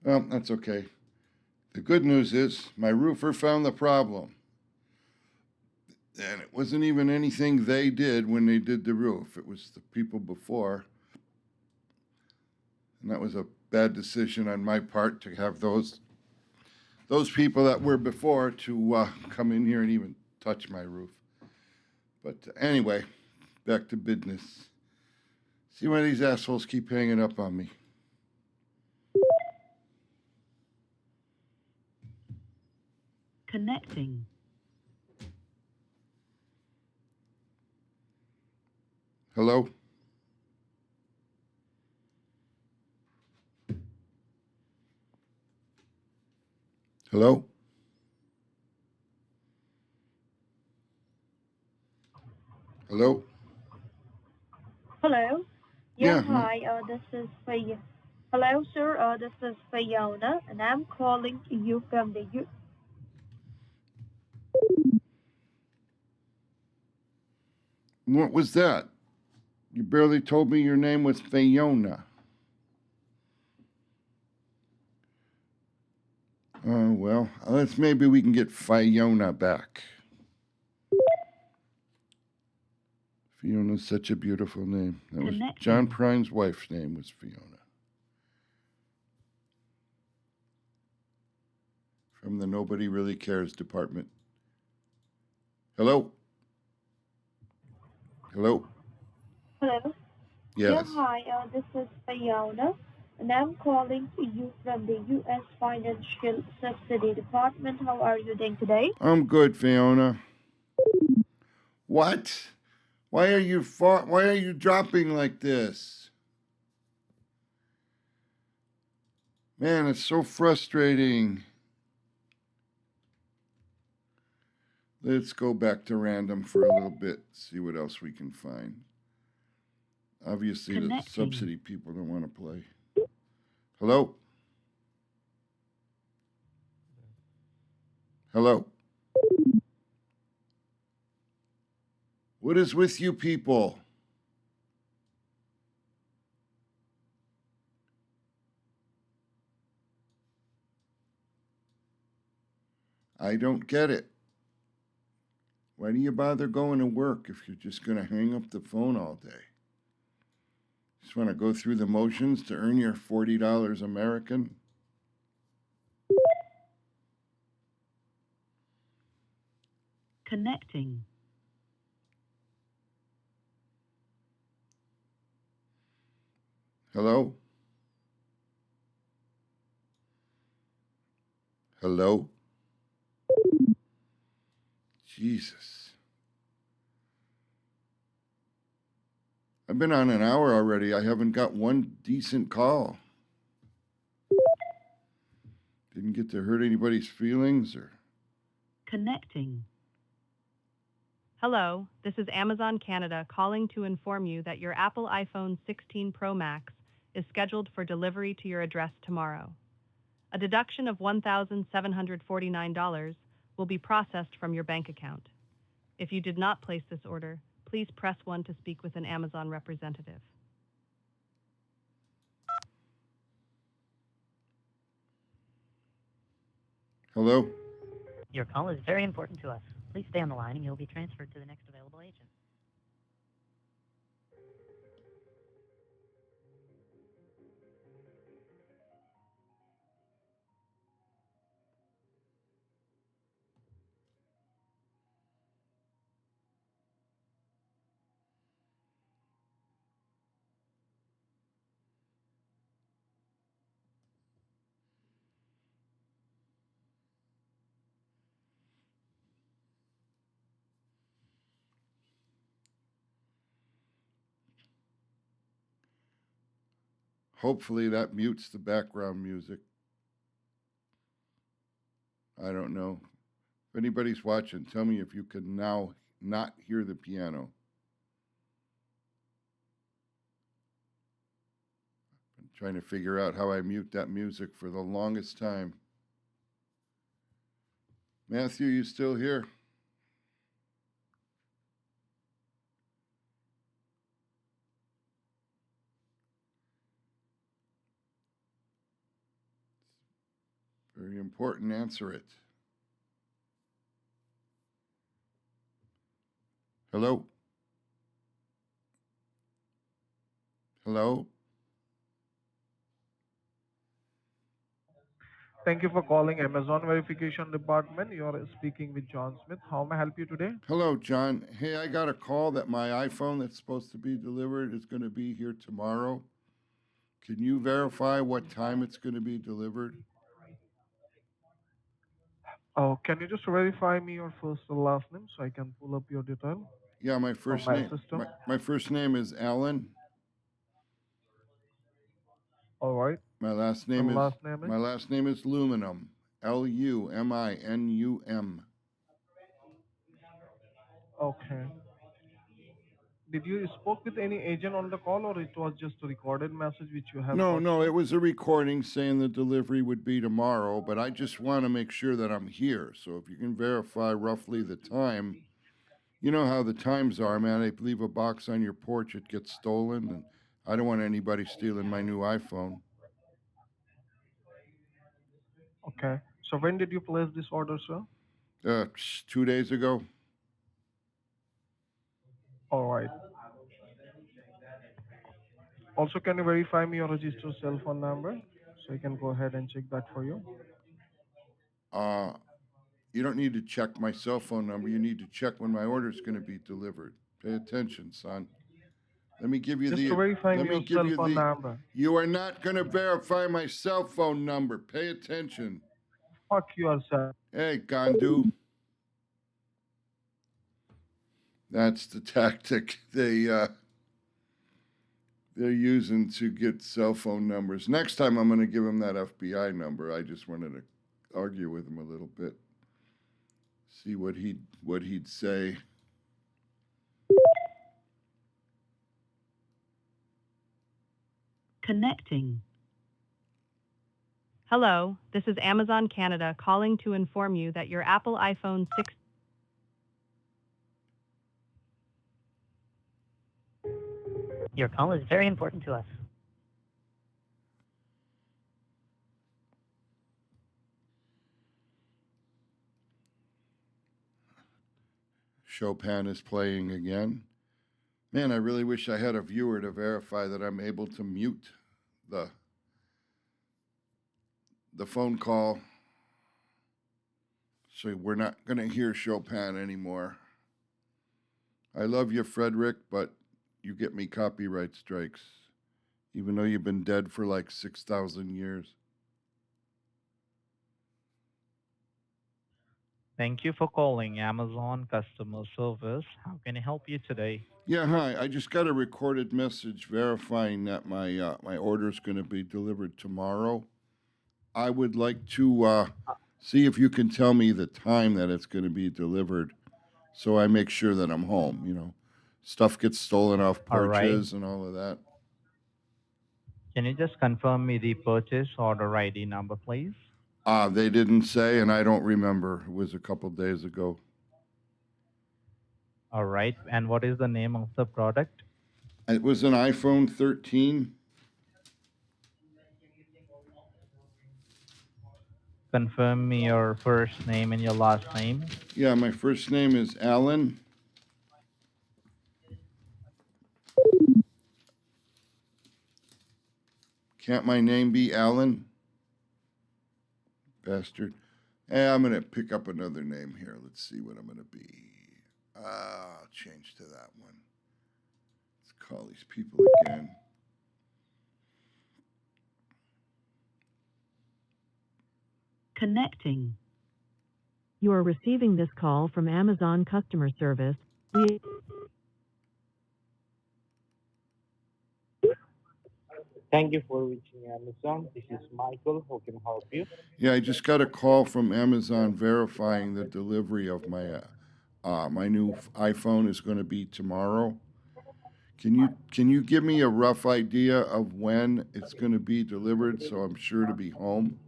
Well, that's okay. The good news is my roofer found the problem. And it wasn't even anything they did when they did the roof. It was the people before. And that was a bad decision on my part to have those people that were before to come in here and even touch my roof. But anyway, back to business. See why these assholes keep hanging up on me. Connecting. Hello? Hello? Hello? Hello. Yeah. Hi. This is Hello, sir. This is Fiona, and I'm calling you from the What was that? You barely told me your name was Fiona. Oh, well, maybe we can get Fiona back. Fiona's such a beautiful name. That was John Prine's wife's name was Fiona. From the Nobody Really Cares department. Hello? Hello? Hello. Yes. Hi. This is Fiona, and I'm calling you from the U.S. Financial Subsidy Department. How are you doing today? I'm good, Fiona. What? Why are you dropping like this? Man, it's so frustrating. Let's go back to random for a little bit, see what else we can find. Obviously, the subsidy people don't want to play. Hello? Hello? What is with you people? I don't get it. Why do you bother going to work if you're just going to hang up the phone all day? Just want to go through the motions to earn your $40 American? Connecting. Hello? Hello? Jesus. I've been on an hour already. I haven't got one decent call. Didn't get to hurt anybody's feelings or... Connecting. Hello, this is Amazon Canada calling to inform you that your Apple iPhone 16 Pro Max is scheduled for delivery to your address tomorrow. A deduction of $1,749 will be processed from your bank account. If you did not place this order, please press 1 to speak with an Amazon representative. Hello? Your call is very important to us. Please stay on the line and you'll be transferred to the next available agent. Hopefully that mutes the background music. I don't know. If anybody's watching, tell me if you can now not hear the piano. I'm trying to figure out how I mute that music for the longest time. Matthew, you still here? important. Answer it. Hello? Hello? Thank you for calling Amazon Verification Department. You are speaking with John Smith. How may I help you today? Hello, John. Hey, I got a call that my iPhone that's supposed to be delivered is going to be here tomorrow. Can you verify what time it's going to be delivered? Oh, can you just verify me your first and last name so I can pull up your detail Yeah, my from first my name system? my first name is Alan. All right. My last name And is last name is? Luminum. Luminum. Okay. Did you spoke with any agent on the call, or it was just a recorded message which you have No, got no, through? it was a recording saying the delivery would be tomorrow, but I just want to make sure that I'm here. So if you can verify roughly the time, you know how the times are, man. If you leave a box on your porch, it gets stolen, and I don't want anybody stealing my new iPhone. Okay. So when did you place this order, sir? 2 days ago. All right. Also, can you verify me your registered cell phone number so I can go ahead and check that for you? Uh, you don't need to check my cell phone number. You need to check when my order is going to be delivered. Pay attention, son. Let me give you Just to verify me your cell phone number. You are not going to verify my cell phone number. Pay attention. Fuck yourself. Hey, Gandu. That's the tactic they're using to get cell phone numbers. Next time I'm going to give him that FBI number. I just wanted to argue with him a little bit. See what he'd say. Connecting. Hello, this is Amazon Canada calling to inform you that your Apple iPhone 6. Your call is very important to us. Chopin is playing again. Man, I really wish I had a viewer to verify that I'm able to mute the phone call, so we're not going to hear Chopin anymore. I love you, Frederick, but you get me copyright strikes, even though you've been dead for like 6,000 years. Thank you for calling Amazon customer service. How can I help you today? Yeah, hi. I just got a recorded message verifying that my order is going to be delivered tomorrow. I would like to see if you can tell me the time that it's going to be delivered, so I make sure that I'm home. You know, stuff gets stolen off All right. porches and all of that. Can you just confirm me the purchase order ID number, please? They didn't say, and I don't remember. It was a couple days ago. All right. And what is the name of the product? It was an iPhone 13. Confirm me your first name and your last name. Yeah, my first name is Alan. Can't my name be Alan? Bastard. Hey, I'm going to pick up another name here. Let's see what I'm going to be. I'll change to that one. Let's call these people again. Connecting. You are receiving this call from Amazon customer service. Thank you for reaching Amazon. This is Michael. How can I help you? Yeah, I just got a call from Amazon verifying the delivery of my new iPhone is going to be tomorrow. Can you give me a rough idea of when it's going to be delivered so I'm sure to be home?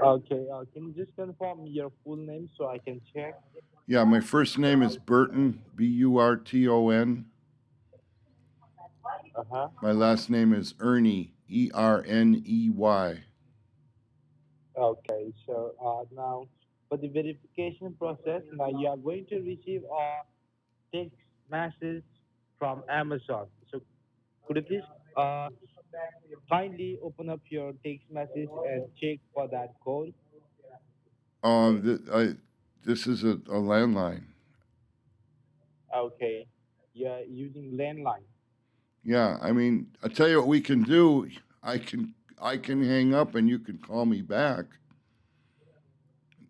Okay, can you just confirm your full name so I can check? Yeah, my first name is Burton, Burton. Uh-huh. My last name is Ernie, Erney. Okay, so now for the verification process, now you are going to receive a text message from Amazon. So could you please kindly open up your text message and check for that code? This is a landline. Okay, you're using landline. Yeah, I mean, I tell you what we can do. I can hang up and you can call me back.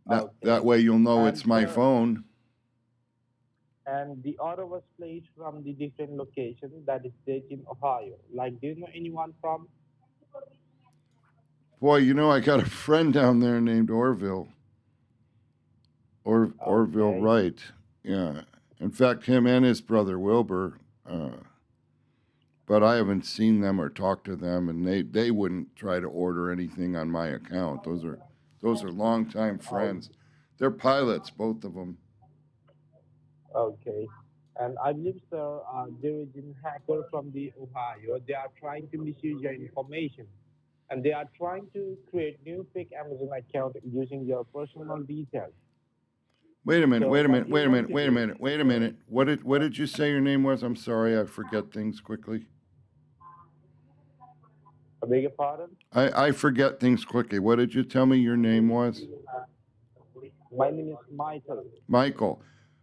That Okay, way you'll know and it's my sir, phone. and the order was placed from the different location that is Dayton, Ohio. Like, do you know anyone from? Boy, I got a friend down there named Orville. Orville Okay, Wright. Yeah. In fact, him and his brother Wilbur. But I haven't seen them or talked to them, and they wouldn't try to order anything on my account. Those are longtime oh, friends. They're pilots, both of them. okay. And I believe, sir, there is a hacker from the Ohio. They are trying to misuse your information, and they are trying to create new fake Amazon account using your personal details. Wait a minute. So Wait a what minute. do you Wait a want minute. to Wait a do? minute. Wait a minute. What did you say your name was? I'm sorry, I forget things quickly. I beg your pardon? I forget things quickly. What did you tell me your name was? My name is Michael. Michael.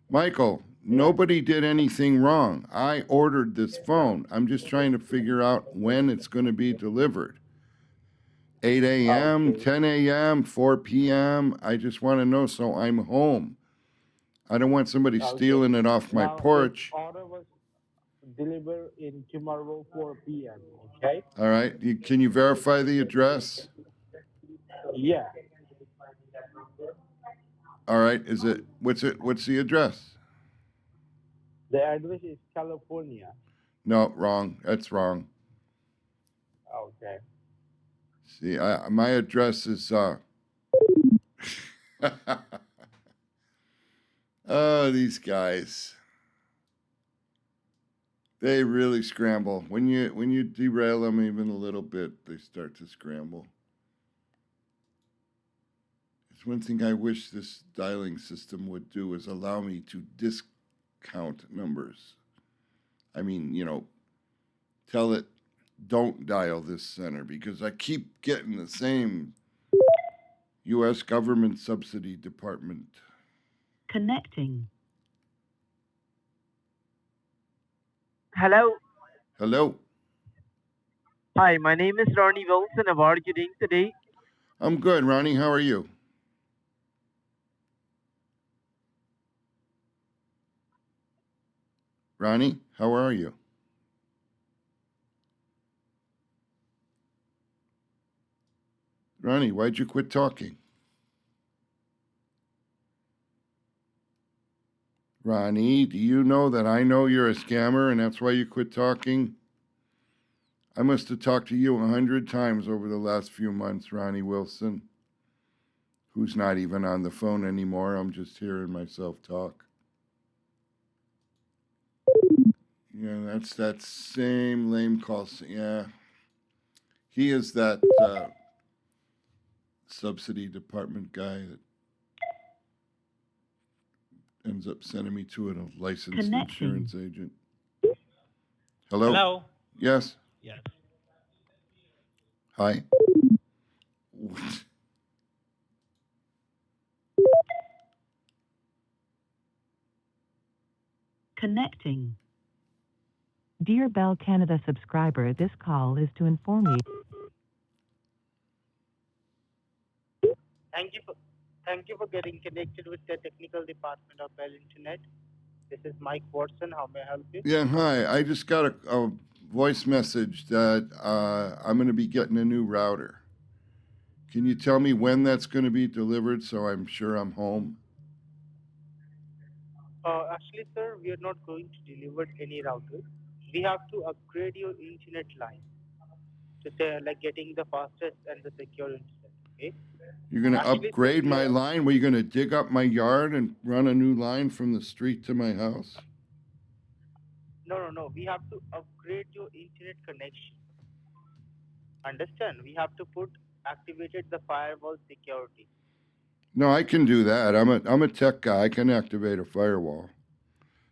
Michael, Yeah. nobody did anything wrong. I ordered this phone. I'm just trying to figure out when it's going to be delivered. 8 a.m., Okay. 10 a.m., 4 p.m. I just want to know so I'm home. I don't want somebody Okay. stealing it off my Now this porch. order was delivered in tomorrow 4 p.m. Okay. All right. Can you verify the address? Yeah. All right. What's the address? The address is California. No, wrong. That's wrong. Okay. See, my address is oh, these guys. They really scramble. When you derail them even a little bit, they start to scramble. It's one thing I wish this dialing system would do is allow me to discount numbers. I mean, tell it don't dial this center because I keep getting the same U.S. government subsidy department. Connecting. Hello. Hello, Hi, my name is Ronnie Wilson. How are you doing today? I'm good, Ronnie. How are you? Ronnie, how are you? Ronnie, why'd you quit talking? Ronnie, do you know that I know you're a scammer and that's why you quit talking? I must have talked to you 100 times over the last few months, Ronnie Wilson, who's not even on the phone anymore. I'm just hearing myself talk. Yeah, that's that same lame call. Yeah, he is that subsidy department guy that ends up sending me to a licensed Connecting. insurance agent. Hello? Hello. Yes? Yes. Hi? Connecting. Dear Bell Canada subscriber, this call is to inform you. Thank you for thank you for getting connected with the technical department of Bell Internet. This is Mike Watson. How may I help you? Yeah, hi. I just got a voice message that I'm going to be getting a new router. Can you tell me when that's going to be delivered so I'm sure I'm home? Actually, sir, we are not going to deliver any router. We have to upgrade your internet line to say like getting the fastest and the secure internet. Okay. You're going to Actually, sir, upgrade we my are line? Were you going to dig up my yard and run a new line from the street to my house? no. We have to upgrade your internet connection. Understand? We have to put activated the firewall security. No, I can do that. I'm a tech guy. I can activate a firewall.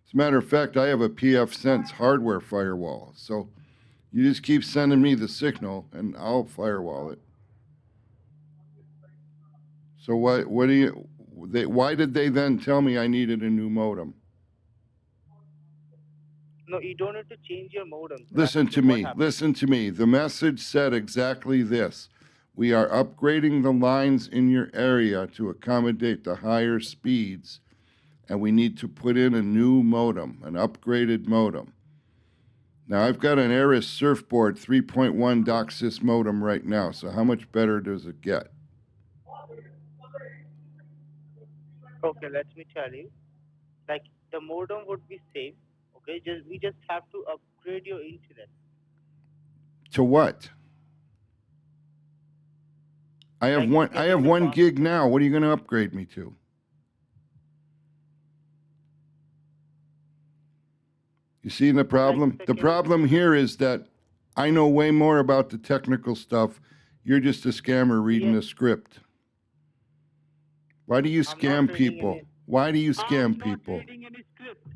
As a matter of fact, I have a PF Sense hardware firewall. So you just keep sending me the signal, and I'll firewall it. So what do you? Why did they then tell me I needed a new modem? No, you don't need to change your modem. Listen to Actually, what me. happens? Listen to me. The message said exactly this. We are upgrading the lines in your area to accommodate the higher speeds, and we need to put in a new modem, an upgraded modem. Now, I've got an Aris Surfboard 3.1 DOCSIS modem right now, so how much better does it get? Okay, let me tell you. Like the modem would be same. Okay, we just have to upgrade your internet. To what? I have one gig now. What are you going to upgrade me to? You see the problem? The problem here is that I know way more about the technical stuff. You're just a scammer reading a script. Why do you scam people? Why do you scam people?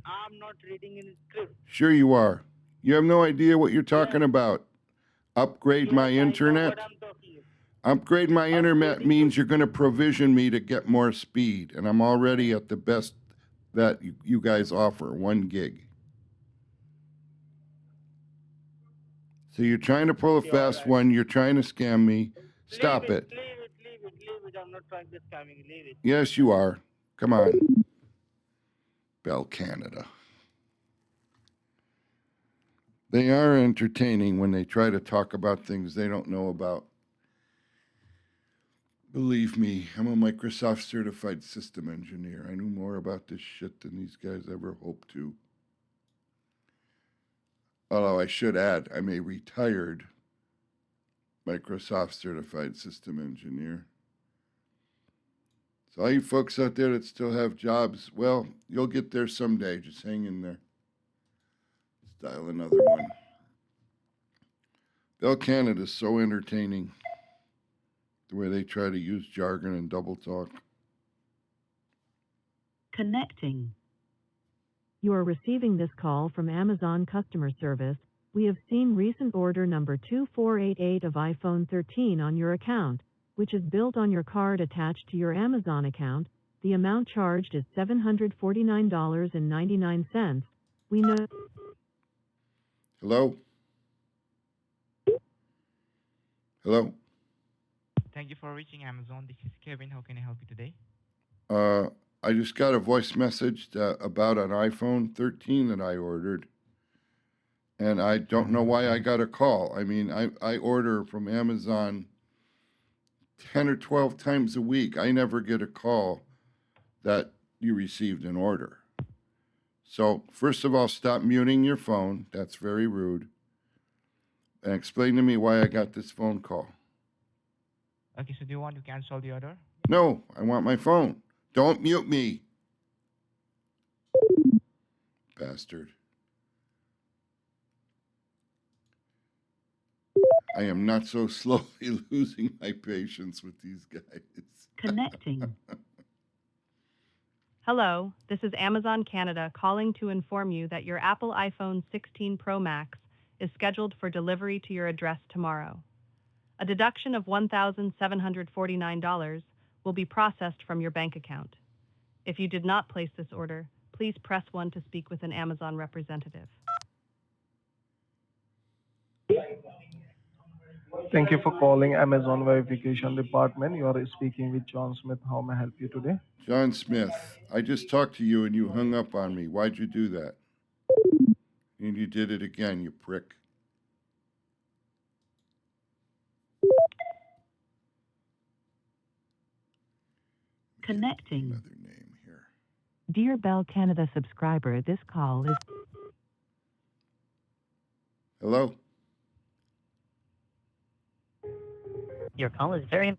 I'm not reading any script. Sure you are. You have no idea what you're talking about. Upgrade my internet? Upgrade my internet means you're going to provision me to get more speed, and I'm already at the best that you guys offer, 1 gig. So you're trying to pull a fast one. You're trying to scam me. Stop it. Leave it. I'm not trying to scam you. Leave it. Yes, you are. Come on. Bell Canada. They are entertaining when they try to talk about things they don't know about. Believe me, I'm a Microsoft certified system engineer. I knew more about this shit than these guys ever hoped to. Although I should add, I'm a retired Microsoft certified system engineer. So all you folks out there that still have jobs, well, you'll get there someday. Just hang in there. Let's dial another one. Bell Canada's so entertaining. The way they try to use jargon and double talk. Connecting. You are receiving this call from Amazon customer service. We have seen recent order number 2488 of iPhone 13 on your account, which is billed on your card attached to your Amazon account. The amount charged is $749.99. We know. Hello? Hello? Thank you for reaching Amazon. This is Kevin. How can I help you today? I just got a voice message about an iPhone 13 that I ordered. And I don't know why I got a call. I mean, I order from Amazon 10 or 12 times a week. I never get a call that you received an order. So, first of all, stop muting your phone. That's very rude. And explain to me why I got this phone call. Okay, so do you want to cancel the order? No, I want my phone. Don't mute me. Bastard. I am not so slowly losing my patience with these guys. Connecting. Hello, this is Amazon Canada calling to inform you that your Apple iPhone 16 Pro Max is scheduled for delivery to your address tomorrow. A deduction of $1,749 will be processed from your bank account. If you did not place this order, please press 1 to speak with an Amazon representative. Thank you for calling Amazon Verification Department. You are speaking with John Smith. How may I help you today? John Smith, I just talked to you and you hung up on me. Why'd you do that? And you did it again, you prick. Connecting. Another name here. Dear Bell Canada subscriber, this call is... Hello? Your call is very...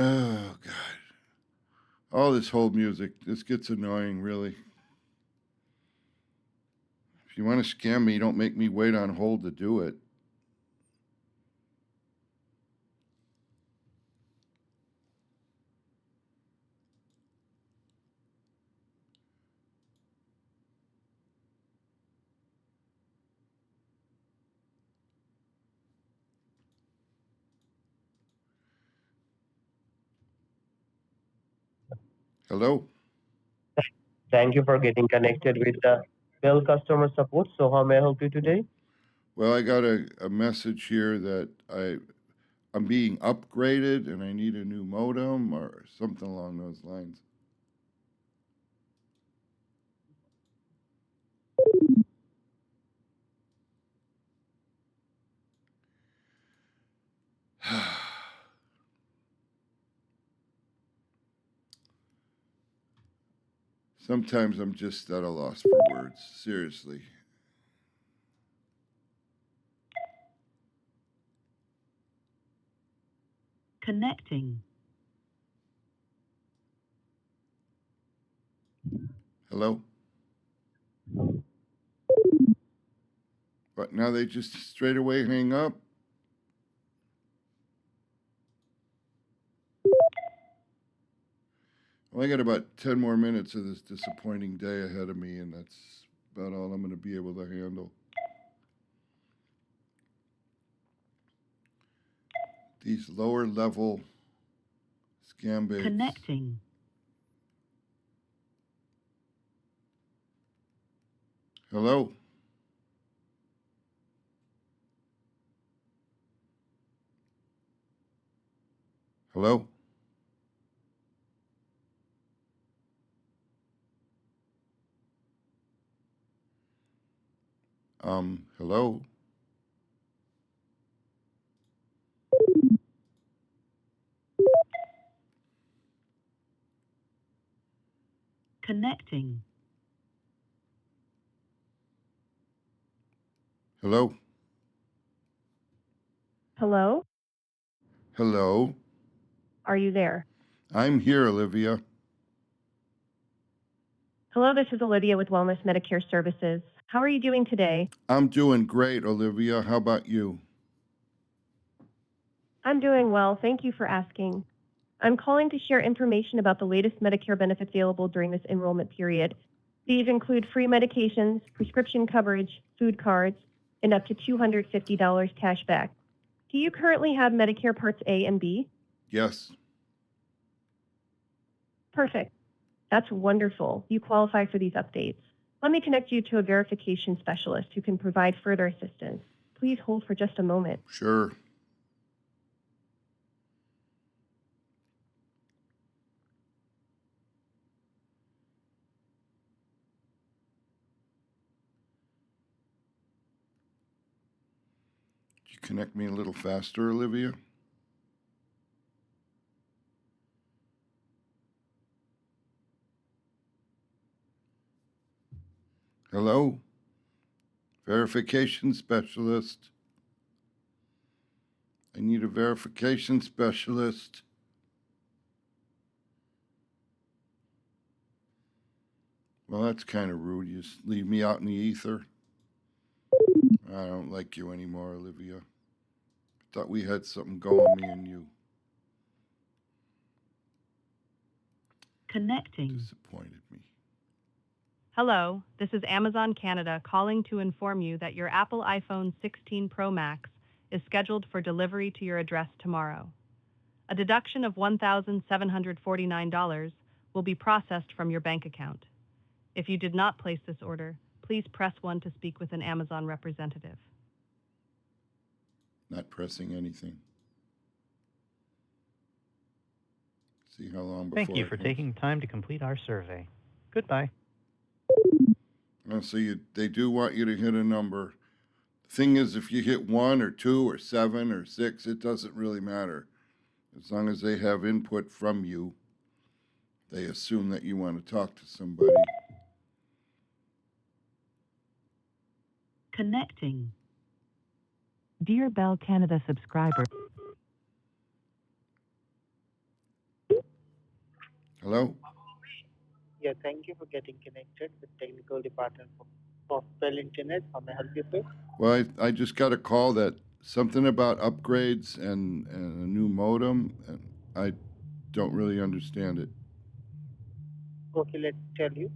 Oh, God. All this hold music, this gets annoying, really. If you want to scam me, don't make me wait on hold to do it. Hello? Thank you for getting connected with the Bell customer support. So how may I help you today? Well, I got a message here that I'm being upgraded and I need a new modem or something along those lines. Sometimes I'm just at a loss for words. Seriously. Connecting. Hello? But now they just straight away hang up? Well, I got about 10 more minutes of this disappointing day ahead of me, and that's about all I'm going to be able to handle. These lower level scam baits. Connecting. Hello? Hello? Hello? Connecting. Hello? Hello? Hello? Are you there? I'm here, Olivia. Hello, this is Olivia with Wellness Medicare Services. How are you doing today? I'm doing great, Olivia. How about you? I'm doing well. Thank you for asking. I'm calling to share information about the latest Medicare benefits available during this enrollment period. These include free medications, prescription coverage, food cards, and up to $250 cash back. Do you currently have Medicare Parts A and B? Yes. Perfect. That's wonderful. You qualify for these updates. Let me connect you to a verification specialist who can provide further assistance. Please hold for just a moment. Sure. Could you connect me a little faster, Olivia? Hello? Verification specialist. I need a verification specialist. Well, that's kind of rude. You just leave me out in the ether. I don't like you anymore, Olivia. Thought we had something going, me and you. Connecting. Disappointed me. Hello, this is Amazon Canada calling to inform you that your Apple iPhone 16 Pro Max is scheduled for delivery to your address tomorrow. A deduction of $1,749 will be processed from your bank account. If you did not place this order, please press 1 to speak with an Amazon representative. Not pressing anything. See how long before Thank you for taking time to complete our survey. Goodbye. So they do want you to hit a number. The thing is, if you hit 1 or 2 or 7 or 6, it doesn't really matter. As long as they have input from you, they assume that you want to talk to somebody. Connecting. Dear Bell Canada subscriber. Hello? Yeah, thank you for getting connected with technical department of Bell Internet. How may I help you, sir? Well, I just got a call that something about upgrades and a new modem, and I don't really understand it. Okay, let me tell you.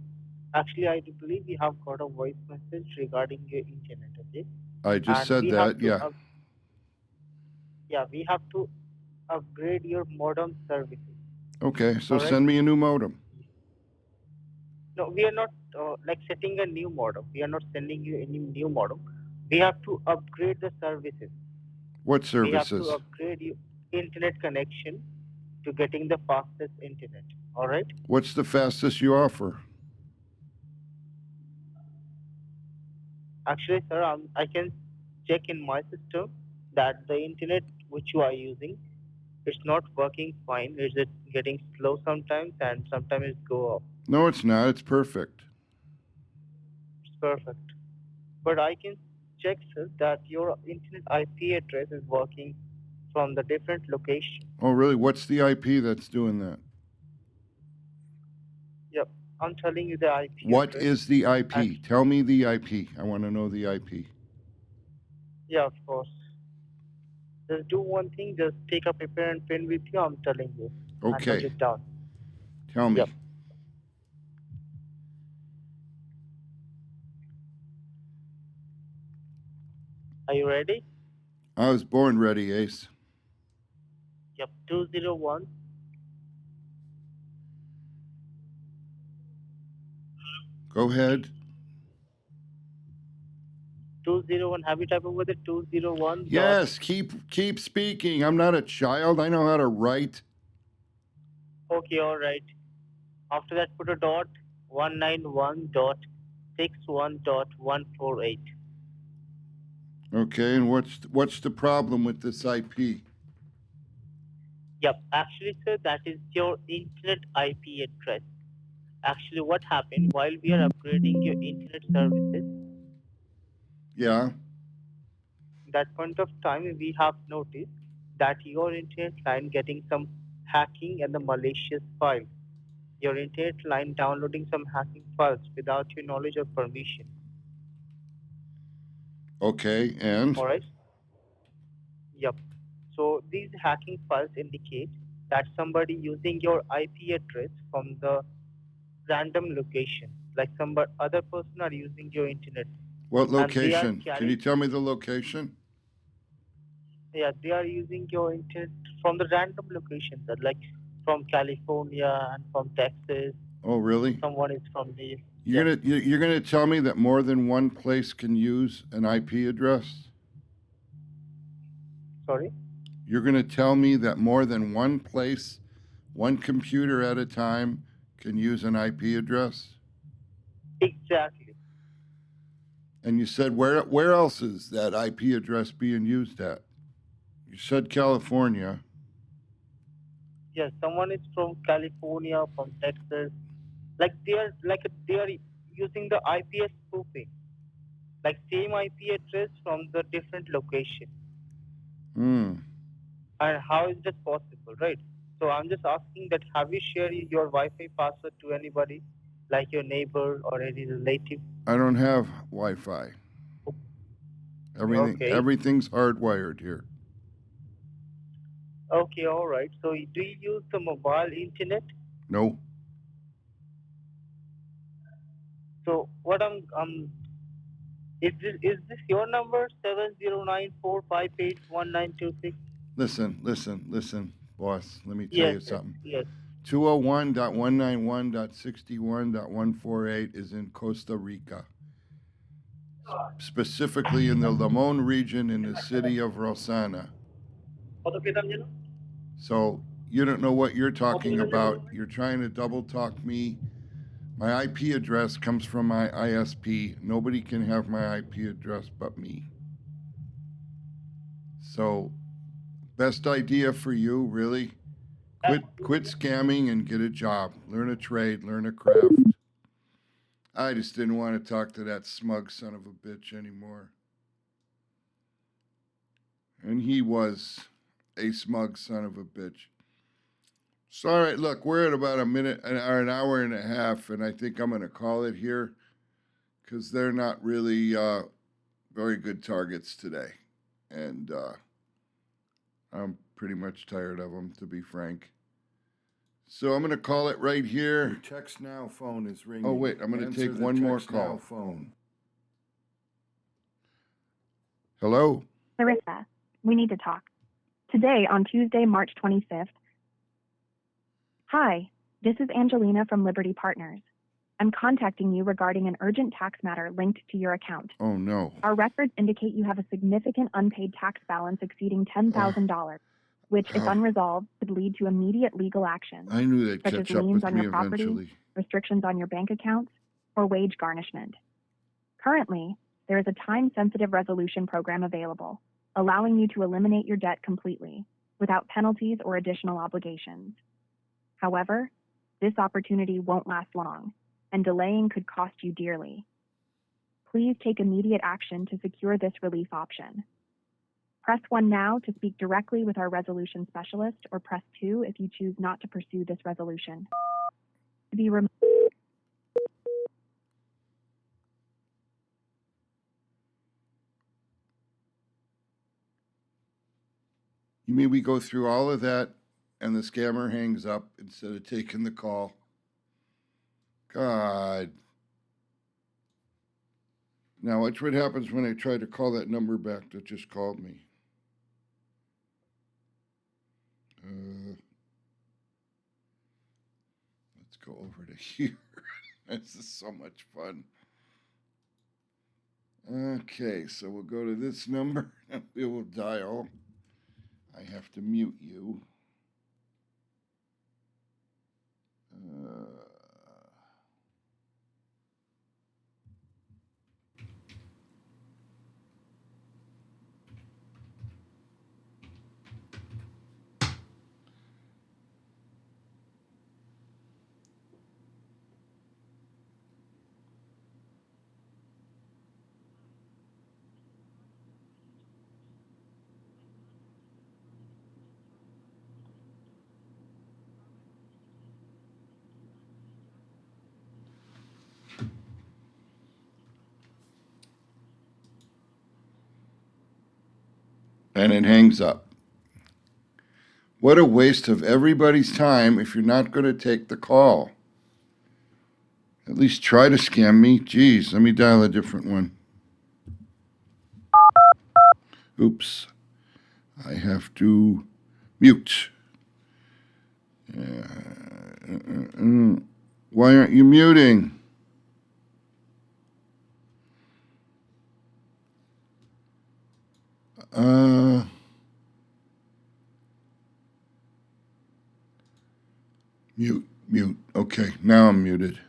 Actually, I do believe we have got a voice message regarding your internet, okay? I just And said we have that, to, yeah. we have to upgrade your modem services. Okay, so All right? send me a new modem. No, we are not like setting a new modem. We are not sending you any new modem. We have to upgrade the services. What We have to services? upgrade your internet connection to getting the fastest internet. All right? What's the fastest you offer? Actually, sir, I can check in my system that the internet which you are using, it's not working fine. It's just getting slow sometimes and sometimes it go up. No, it's not. It's perfect. It's perfect. But I can check, sir, that your internet IP address is working from the different location. Oh, really? What's the IP that's doing that? Yep, I'm telling you the IP What address. is the And IP? Tell me the IP. I want to know the IP. yeah, of course. Just do one thing. Just take a paper and pen with you. I'm telling you. And note Okay, it down. tell me. Yep. Are you ready? I was born ready, Ace. Yep. 201. Go ahead. 201. Have you typed over the 201 dot? Yes, keep speaking. I'm not a child. I know how to write. Okay, all right. After that, put a dot 191.61.148. Okay, and what's the problem with this IP? Yep. Actually, sir, that is your internet IP address. Actually, what happened while we are upgrading your internet services, Yeah. that point of time we have noticed that your internet line getting some hacking and the malicious files. Your internet line downloading some hacking files without your knowledge or permission. Okay, and All right. Yep. So these hacking files indicate that somebody using your IP address from the random location, like some other person are using your internet, what and they are location? Can you carrying. tell me the location? Yeah, they are using your internet from the random locations, like from California and from Texas. Oh, really? Someone is from the. You're gonna tell me that more than one place can use an IP address? Sorry. You're gonna tell me that more than one place, one computer at a time, can use an IP address? Exactly. And you said where else is that IP address being used at? You said California. Yes, someone is from California, from Texas. They are using the IPS spoofing, like same IP address from the different location. Hmm. And how is that possible, right? So I'm just asking that have you shared your Wi-Fi password to anybody, like your neighbor or any relative? I don't have Wi-Fi. Okay. Everything's hardwired here. Okay, all right. So do you use the mobile internet? No. So what is this your number 70945811926? Listen, boss. Let me tell Yes, you yes, something. yes. 201.191.61.148 is in Costa Rica, specifically in the Limon region in the city of Rosana. So you don't know what you're talking about. You're trying to double talk me. My IP address comes from my ISP. Nobody can have my IP address but me. So, best idea for you, really? Quit scamming and get a job. Learn a trade, learn a craft. I just didn't want to talk to that smug son of a bitch anymore. And he was a smug son of a bitch. Sorry, look, we're at about a minute or an hour and a half, and I think I'm going to call it here because they're not really very good targets today. And I'm pretty much tired of them, to be frank. So I'm going to call it right here. Your text now phone is ringing. Oh, wait, I'm going to Answer take the one more text now call. phone. Hello? Larissa, we need to talk. Today, on Tuesday, March 25th. Hi, this is Angelina from Liberty Partners. I'm contacting you regarding an urgent tax matter linked to your account. Oh, no. Our records indicate you have a significant unpaid tax balance exceeding $10,000, which, if Ow. unresolved, could lead to immediate legal action, I knew they'd such as catch up liens with on me your property, eventually. restrictions on your bank accounts, or wage garnishment. Currently, there is a time-sensitive resolution program available, allowing you to eliminate your debt completely, without penalties or additional obligations. However, this opportunity won't last long, and delaying could cost you dearly. Please take immediate action to secure this relief option. Press 1 now to speak directly with our resolution specialist, or press 2 if you choose not to pursue this resolution. To be rem- You mean we go through all of that and the scammer hangs up instead of taking the call? God. Now, watch what happens when I try to call that number back that just called me. Let's go over to here. This is so much fun. Okay, so we'll go to this number and we will dial. I have to mute you. And it hangs up. What a waste of everybody's time if you're not going to take the call. At least try to scam me. Geez, let me dial a different one. Oops. I have to mute. Why aren't you muting? Mute. Okay, now I'm muted.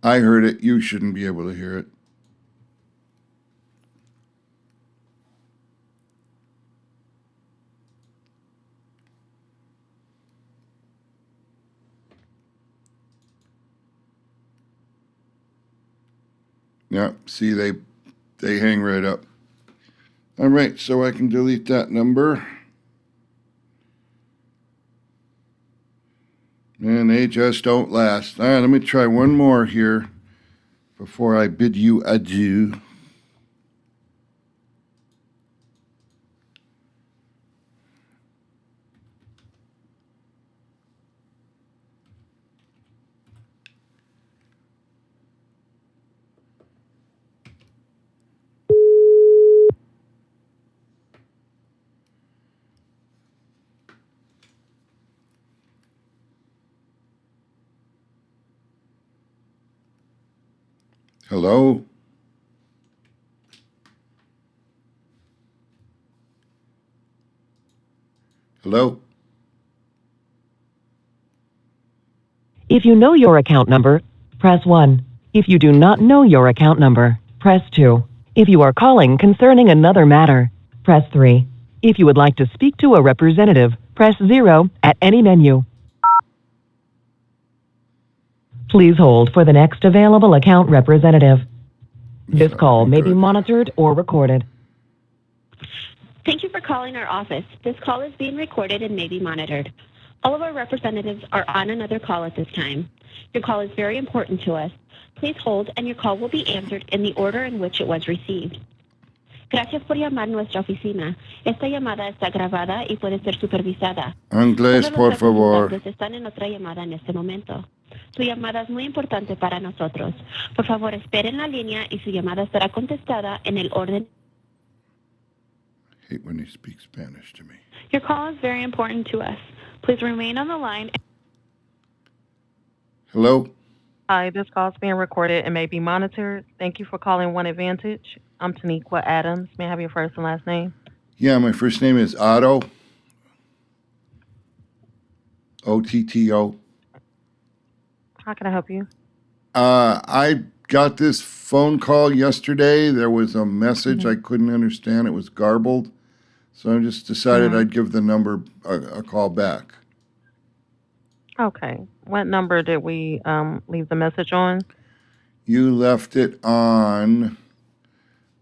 I heard it. You shouldn't be able to hear it. Yeah, see, they hang right up. All right, so I can delete that number. And they just don't last. All right, let me try one more here before I bid you adieu. Hello? Hello? If you know your account number, press 1. If you do not know your account number, press 2. If you are calling concerning another matter, press 3. If you would like to speak to a representative, press 0 at any menu. Please hold for the next available account representative. This call may be monitored or recorded. Thank you for calling our office. This call is being recorded and may be monitored. All of our representatives are on another call at this time. Your call is very important to us. Please hold and your call will be answered in the order in which it was received. Gracias por llamar a nuestra oficina. Esta llamada está grabada y puede ser supervisada. Inglés, Todos los por favor. representantes están en otra llamada en este momento. Su llamada es muy importante para nosotros. Por favor, espere en la línea y su llamada estará contestada en el orden. I hate when they speak Spanish to me. Your call is very important to us. Please remain on the line. Hello? Hi, this call is being recorded and may be monitored. Thank you for calling One Advantage. I'm Taniqua Adams. May I have your first and last name? Yeah, my first name is Otto. OTTO. How can I help you? I got this phone call yesterday. There was a message I couldn't understand. It was garbled. So I just decided I'd give the number a call back. Okay. What number did we leave the message on? You left it on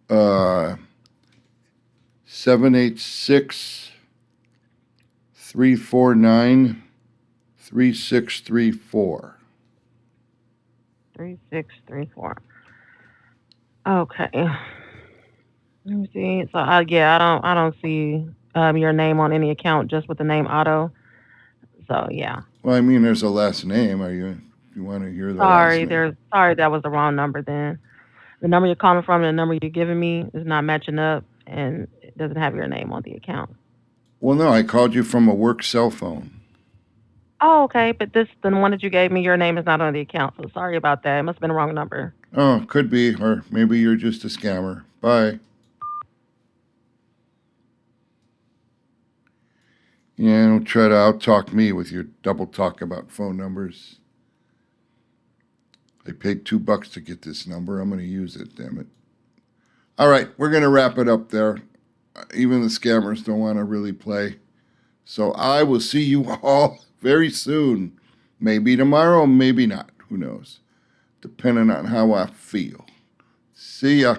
786 349 3634. 3634. Okay. Let me see. So yeah, I don't see your name on any account just with the name Otto. So yeah. Well, I mean, there's a last name. You want to hear the last name? Sorry, that was the wrong number then. The number you're calling from and the number you're giving me is not matching up and it doesn't have your name on the account. Well, no, I called you from a work cell phone. Oh, okay, but the one that you gave me, your name is not on the account, so sorry about that. It must have been the wrong number. Oh, could be, or maybe you're just a scammer. Bye. Yeah, don't try to out-talk me with your double talk about phone numbers. I paid $2 to get this number. I'm going to use it, damn it. All right, we're going to wrap it up there. Even the scammers don't want to really play. So I will see you all very soon. Maybe tomorrow, maybe not. Who knows? Depending on how I feel. See ya.